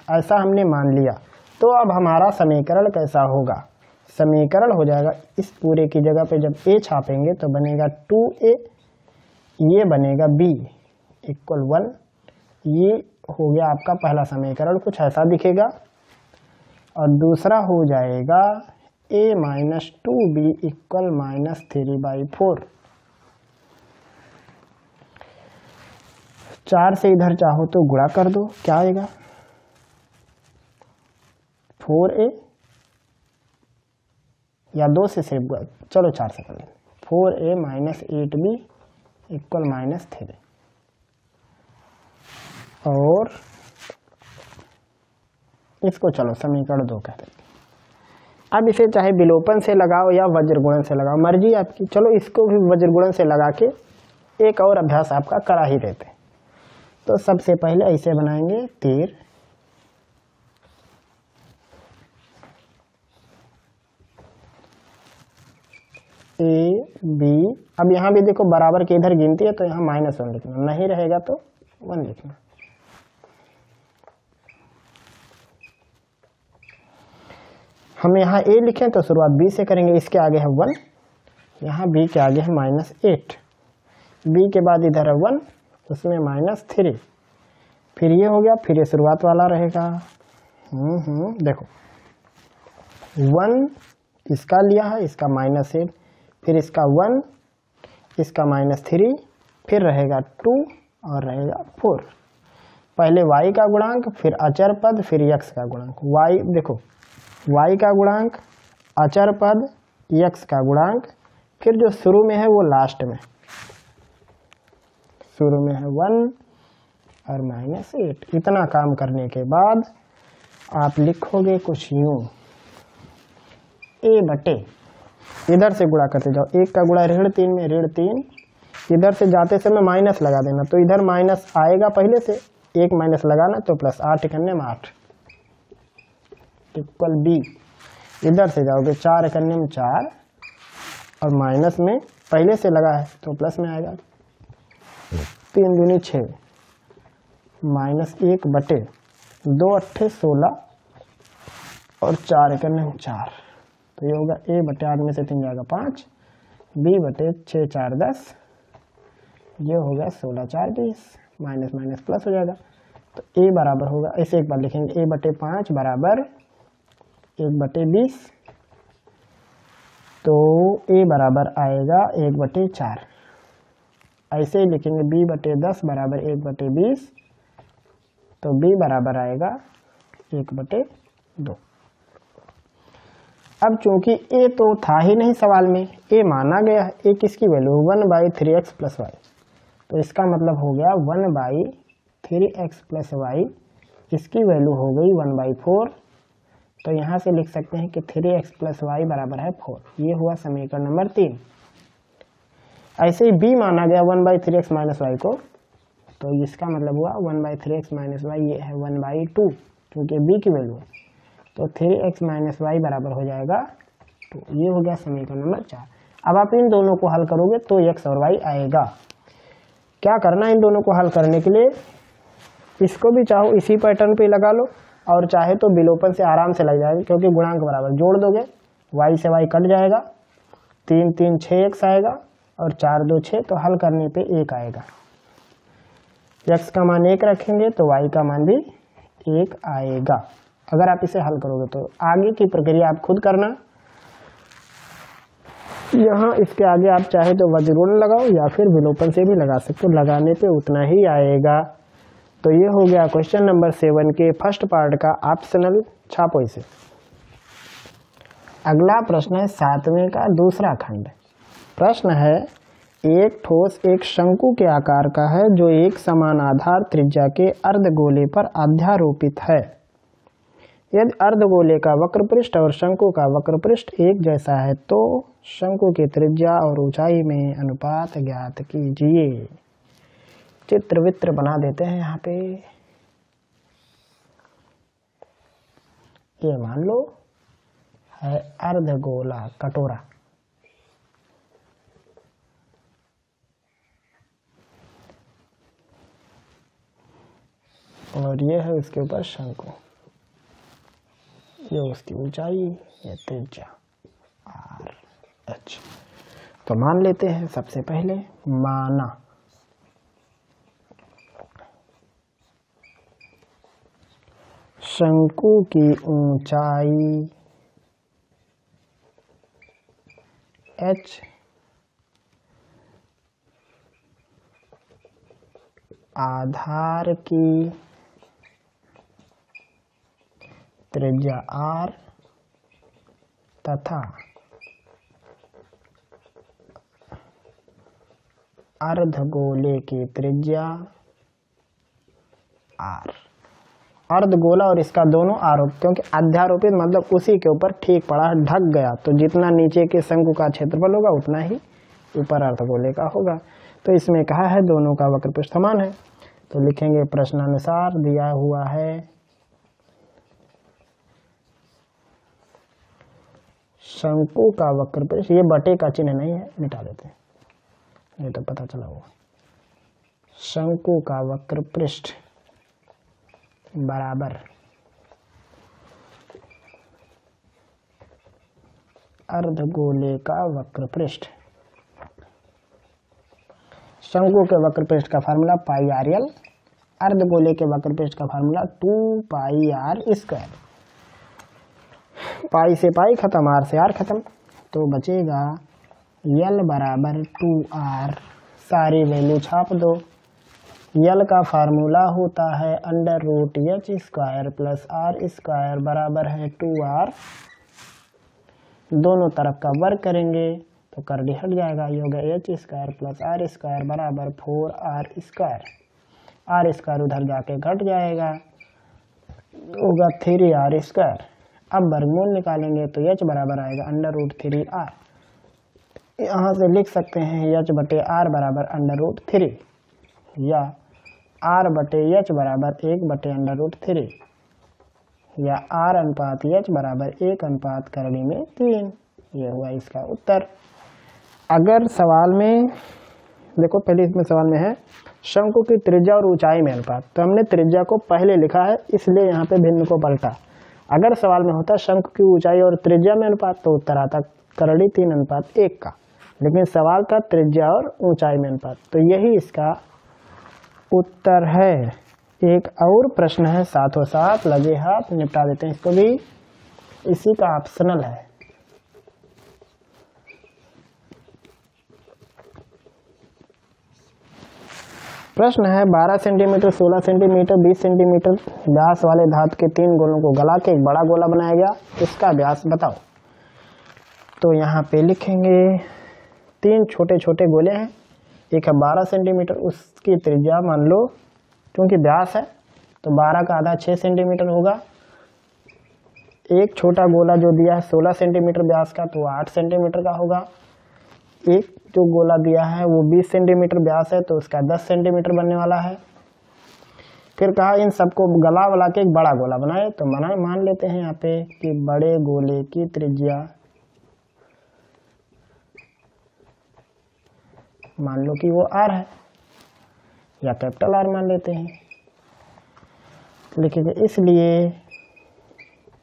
ऐसा हमने मान लिया। तो अब हमारा समीकरण कैसा होगा, समीकरण हो जाएगा इस पूरे की जगह पे जब a छापेंगे तो बनेगा 2a, ये बनेगा b = 1। ये हो गया आपका पहला समीकरण, कुछ ऐसा दिखेगा। और दूसरा हो जाएगा a - 2b = -3/4। 4 से इधर चाहो तो गुणा कर दो, क्या आएगा 4a, या 2 से सिर्फ गुणा, चलो 4 से कर लें। 4a - 8b = -3। और इसको चलो समीकरण 2 कहते हैं। अब इसे चाहे विलोपन से लगाओ या वज्रगुणन से लगाओ, मर्जी आपकी। चलो इसको भी वज्रगुणन से लगा के एक और अभ्यास आपका करा ही देते हैं। तो सबसे पहले ऐसे बनाएंगे तीर, a b। अब यहाँ भी देखो बराबर के इधर गिनती है तो यहाँ -1 लिखना, नहीं रहेगा तो 1 लिखना। हम यहाँ a लिखें तो शुरुआत b से करेंगे, इसके आगे है 1, यहाँ b के आगे है -8, b के बाद इधर है 1, उसमें -3, फिर ये हो गया, फिर ये शुरुआत वाला रहेगा। देखो 1 इसका लिया है, इसका -8, फिर इसका 1, इसका -3, फिर रहेगा 2 और रहेगा 4। पहले y का गुणांक, फिर अचर पद, फिर x का गुणांक। y देखो, y का गुणांक, अचर पद, x का गुणांक, फिर जो शुरू में है वो लास्ट में, शुरू में है 1 और -8। इतना काम करने के बाद आप लिखोगे कुछ यूं, a/, इधर से गुणा करते जाओ, 1 का गुणा ऋण 3 में ऋण 3, इधर से जाते समय माइनस लगा देना, तो इधर माइनस आएगा पहले से, 1 माइनस लगाना तो प्लस, 8 × 8 = b। इधर से जाओगे 4 × 4 और माइनस में पहले से लगा है तो प्लस में आएगा, 3 दूनी 6, -1/2, 2 × 8 = 16, और 4 करने 4, तो ये होगा a बटे 8 में से 3 जाएगा 5, b बटे 6 4 10, ये हो गया 16 4 20, माइनस माइनस प्लस हो जाएगा। तो a बराबर होगा, ऐसे एक बार लिखेंगे, a बटे 5 बराबर 1 बटे 20, तो a बराबर आएगा 1 बटे 4। ऐसे ही लिखेंगे b बटे 10 बराबर 1 बटे 20, तो b बराबर आएगा 1 बटे 2। अब चूंकि a तो था ही नहीं सवाल में, a माना गया है, a किसकी वैल्यू 1/3x प्लस वाई, तो इसका मतलब हो गया 1/3x प्लस वाई, इसकी वैल्यू हो गई 1/4, तो यहाँ से लिख सकते हैं कि 3x प्लस वाई बराबर है 4। ये हुआ समीकरण नंबर 3। ऐसे ही b माना गया 1/3x माइनस वाई को, तो इसका मतलब हुआ 1/3x माइनस वाई, ये है 1/2, क्योंकि b की वैल्यू है, तो 3x माइनस वाई बराबर हो जाएगा 2। ये हो गया समीकरण नंबर 4। अब आप इन दोनों को हल करोगे तो x और y आएगा। क्या करना इन दोनों को हल करने के लिए, इसको भी चाहो इसी पैटर्न पे लगा लो, और चाहे तो विलोपन से आराम से लग जाएगा, क्योंकि गुणांक बराबर जोड़ दोगे, y से y कट जाएगा, 3 3 6x आएगा, और 4 2 6, तो हल करने पे 1 आएगा। x का मान 1 रखेंगे तो y का मान भी 1 आएगा, अगर आप इसे हल करोगे तो। आगे की प्रक्रिया आप खुद करना, यहाँ इसके आगे आप चाहे तो वज्रगुण लगाओ या फिर विलोपन से भी लगा सकते हो, लगाने पे उतना ही आएगा। तो ये हो गया क्वेश्चन नंबर 7 के फर्स्ट पार्ट का ऑप्शनल, छापो इसे। अगला प्रश्न है 7वें का दूसरा खंड। प्रश्न है, एक ठोस एक शंकु के आकार का है जो एक समान आधार त्रिज्या के अर्धगोले पर अध्यारोपित है। यदि अर्धगोले का वक्रपृष्ठ और शंकु का वक्रपृष्ठ एक जैसा है तो शंकु की त्रिज्या और ऊंचाई में अनुपात ज्ञात कीजिए। चित्र वित्र बना देते हैं यहाँ पे। ये मान लो है अर्धगोला कटोरा, और ये है उसके ऊपर शंकु, ये उसकी ऊंचाई, ये त्रिज्या आर एच। तो मान लेते हैं, सबसे पहले माना शंकु की ऊंचाई h, आधार की त्रिज्या r तथा अर्धगोले की त्रिज्या r। अर्धगोला और इसका दोनों आरोप, क्योंकि अध्यारोपित मतलब उसी के ऊपर ठीक पड़ा, ढक गया, तो जितना नीचे के शंकु का क्षेत्रफल होगा उतना ही ऊपर अर्धगोले का होगा। तो इसमें कहा है दोनों का वक्रपृष्ठ समान है, तो लिखेंगे प्रश्नानुसार दिया हुआ है शंकु का वक्रपृष्ठ, ये बटे का चिन्ह नहीं है, मिटा देते हैं, ये तो पता चला हुआ। शंकु का वक्रपृष्ठ बराबर अर्धगोले का वक्रपृष्ठ। शंकु के वक्रपृष्ठ का फार्मूला पाई आर एल, अर्धगोले के वक्रपृष्ठ का फार्मूला 2 पाई आर स्क्वायर। पाई से पाई खत्म, आर से आर खत्म, तो बचेगा यल बराबर 2r। सारी वैल्यू छाप दो। यल का फार्मूला होता है √h² प्लस r स्क्वायर बराबर है 2r। दोनों तरफ का वर्ग करेंगे तो करली हट जाएगा, ये होगा h² प्लस r स्क्वायर बराबर 4r स्क्वायर। r स्क्वायर उधर जाके घट जाएगा, होगा 3r स्क्वायर। अब वर्गमूल निकालेंगे तो h बराबर आएगा √3r। यहाँ से लिख सकते हैं h बटे r बराबर √3, या r बटे h बराबर 1 बटे √3, या r अनुपात h बराबर 1 अनुपात करड़ी में 3। ये हुआ इसका उत्तर। अगर सवाल में देखो, पहले इसमें सवाल में है शंकु की त्रिज्या और ऊंचाई में अनुपात, तो हमने त्रिज्या को पहले लिखा है इसलिए यहाँ पे भिन्न को पलटा, अगर सवाल में होता शंकु की ऊंचाई और त्रिज्या में अनुपात तो उत्तर आता करड़ी 3:1 का, लेकिन सवाल था त्रिज्या और ऊंचाई में अनुपात, तो यही इसका उत्तर है। एक और प्रश्न है साथों साथ, लगे हाथ निपटा देते हैं इसको भी, इसी का ऑप्शनल है। प्रश्न है 12 सेंटीमीटर, 16 सेंटीमीटर, 20 सेंटीमीटर व्यास वाले धातु के 3 गोलों को गला के एक बड़ा गोला बनाया गया, इसका व्यास बताओ। तो यहाँ पे लिखेंगे 3 छोटे छोटे गोले हैं, एक है 12 सेंटीमीटर, उसकी त्रिज्या मान लो, क्योंकि व्यास है तो 12 का आधा 6 सेंटीमीटर होगा। एक छोटा गोला जो दिया है 16 सेंटीमीटर व्यास का, तो 8 सेंटीमीटर का होगा। एक जो गोला दिया है वो 20 सेंटीमीटर व्यास है, तो उसका 10 सेंटीमीटर बनने वाला है। फिर कहा इन सबको गला वाला के एक बड़ा गोला बनाए, तो मान लेते हैं यहाँ पे कि बड़े गोले की त्रिज्या मान लो कि वो R है, या कैपिटल R मान लेते हैं। लिखेंगे इसलिए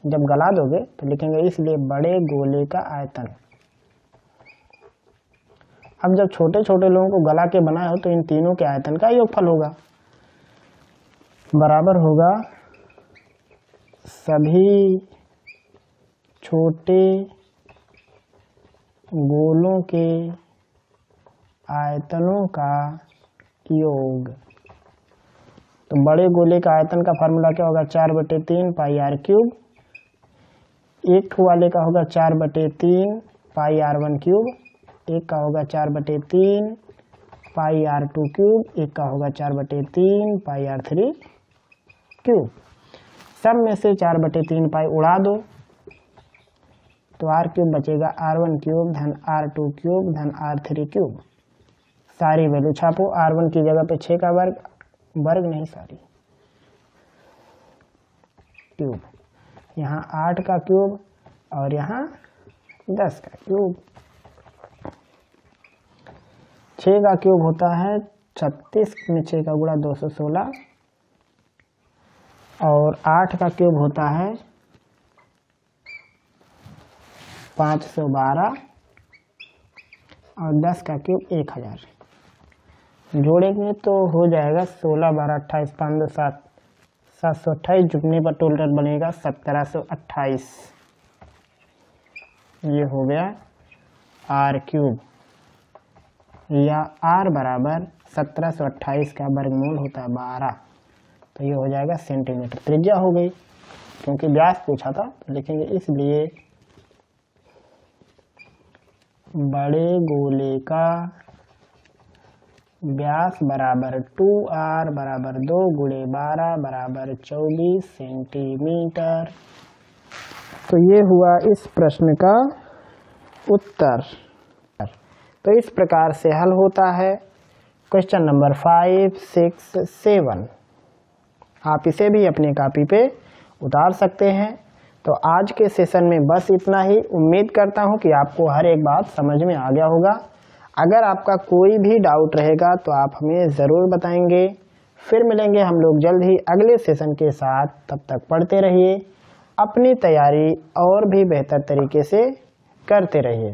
जब गला दोगे तो लिखेंगे इसलिए बड़े गोले का आयतन। अब जब छोटे छोटे लोगों को गला के बनाए हो तो इन तीनों के आयतन का योगफल होगा, बराबर होगा सभी छोटे गोलों के आयतनों का योग। तो बड़े गोले का आयतन का फार्मूला क्या होगा, 4/3 पाई r क्यूब। एक वाले का होगा 4/3 पाई r1 क्यूब, एक का होगा 4/3 पाई r2 क्यूब, एक का होगा 4/3 पाई r3 क्यूब। सब में से 4/3 पाई उड़ा दो तो r क्यूब बचेगा, r1 क्यूब धन r2 क्यूब धन r3 क्यूब। सारी वैल्यू छापो, r1 की जगह पे 6 का वर्ग, वर्ग नहीं सारी क्यूब, यहाँ 8 का क्यूब और यहाँ 10 का क्यूब। 6 का क्यूब होता है 36 में 6 का गुणा 216, और 8 का क्यूब होता है 512, और 10 का क्यूब 1000। जोड़ेंगे तो हो जाएगा 16, 12, 28, 5, 2, 7, 728, जुटने पर टोटल बनेगा 1728। ये हो गया r क्यूब, या r बराबर 1728 का वर्गमूल होता है 12, तो ये हो जाएगा सेंटीमीटर। त्रिज्या हो गई, क्योंकि व्यास पूछा था तो लिखेंगे इसलिए बड़े गोले का व्यास बराबर 2r बराबर 2 गुणे 12 बराबर 24 सेंटीमीटर। तो ये हुआ इस प्रश्न का उत्तर। तो इस प्रकार से हल होता है क्वेश्चन नंबर 5, 6, 7। आप इसे भी अपने कॉपी पे उतार सकते हैं। तो आज के सेशन में बस इतना ही। उम्मीद करता हूँ कि आपको हर एक बात समझ में आ गया होगा। अगर आपका कोई भी डाउट रहेगा तो आप हमें ज़रूर बताएंगे। फिर मिलेंगे हम लोग जल्द ही अगले सेशन के साथ। तब तक पढ़ते रहिए, अपनी तैयारी और भी बेहतर तरीके से करते रहिए।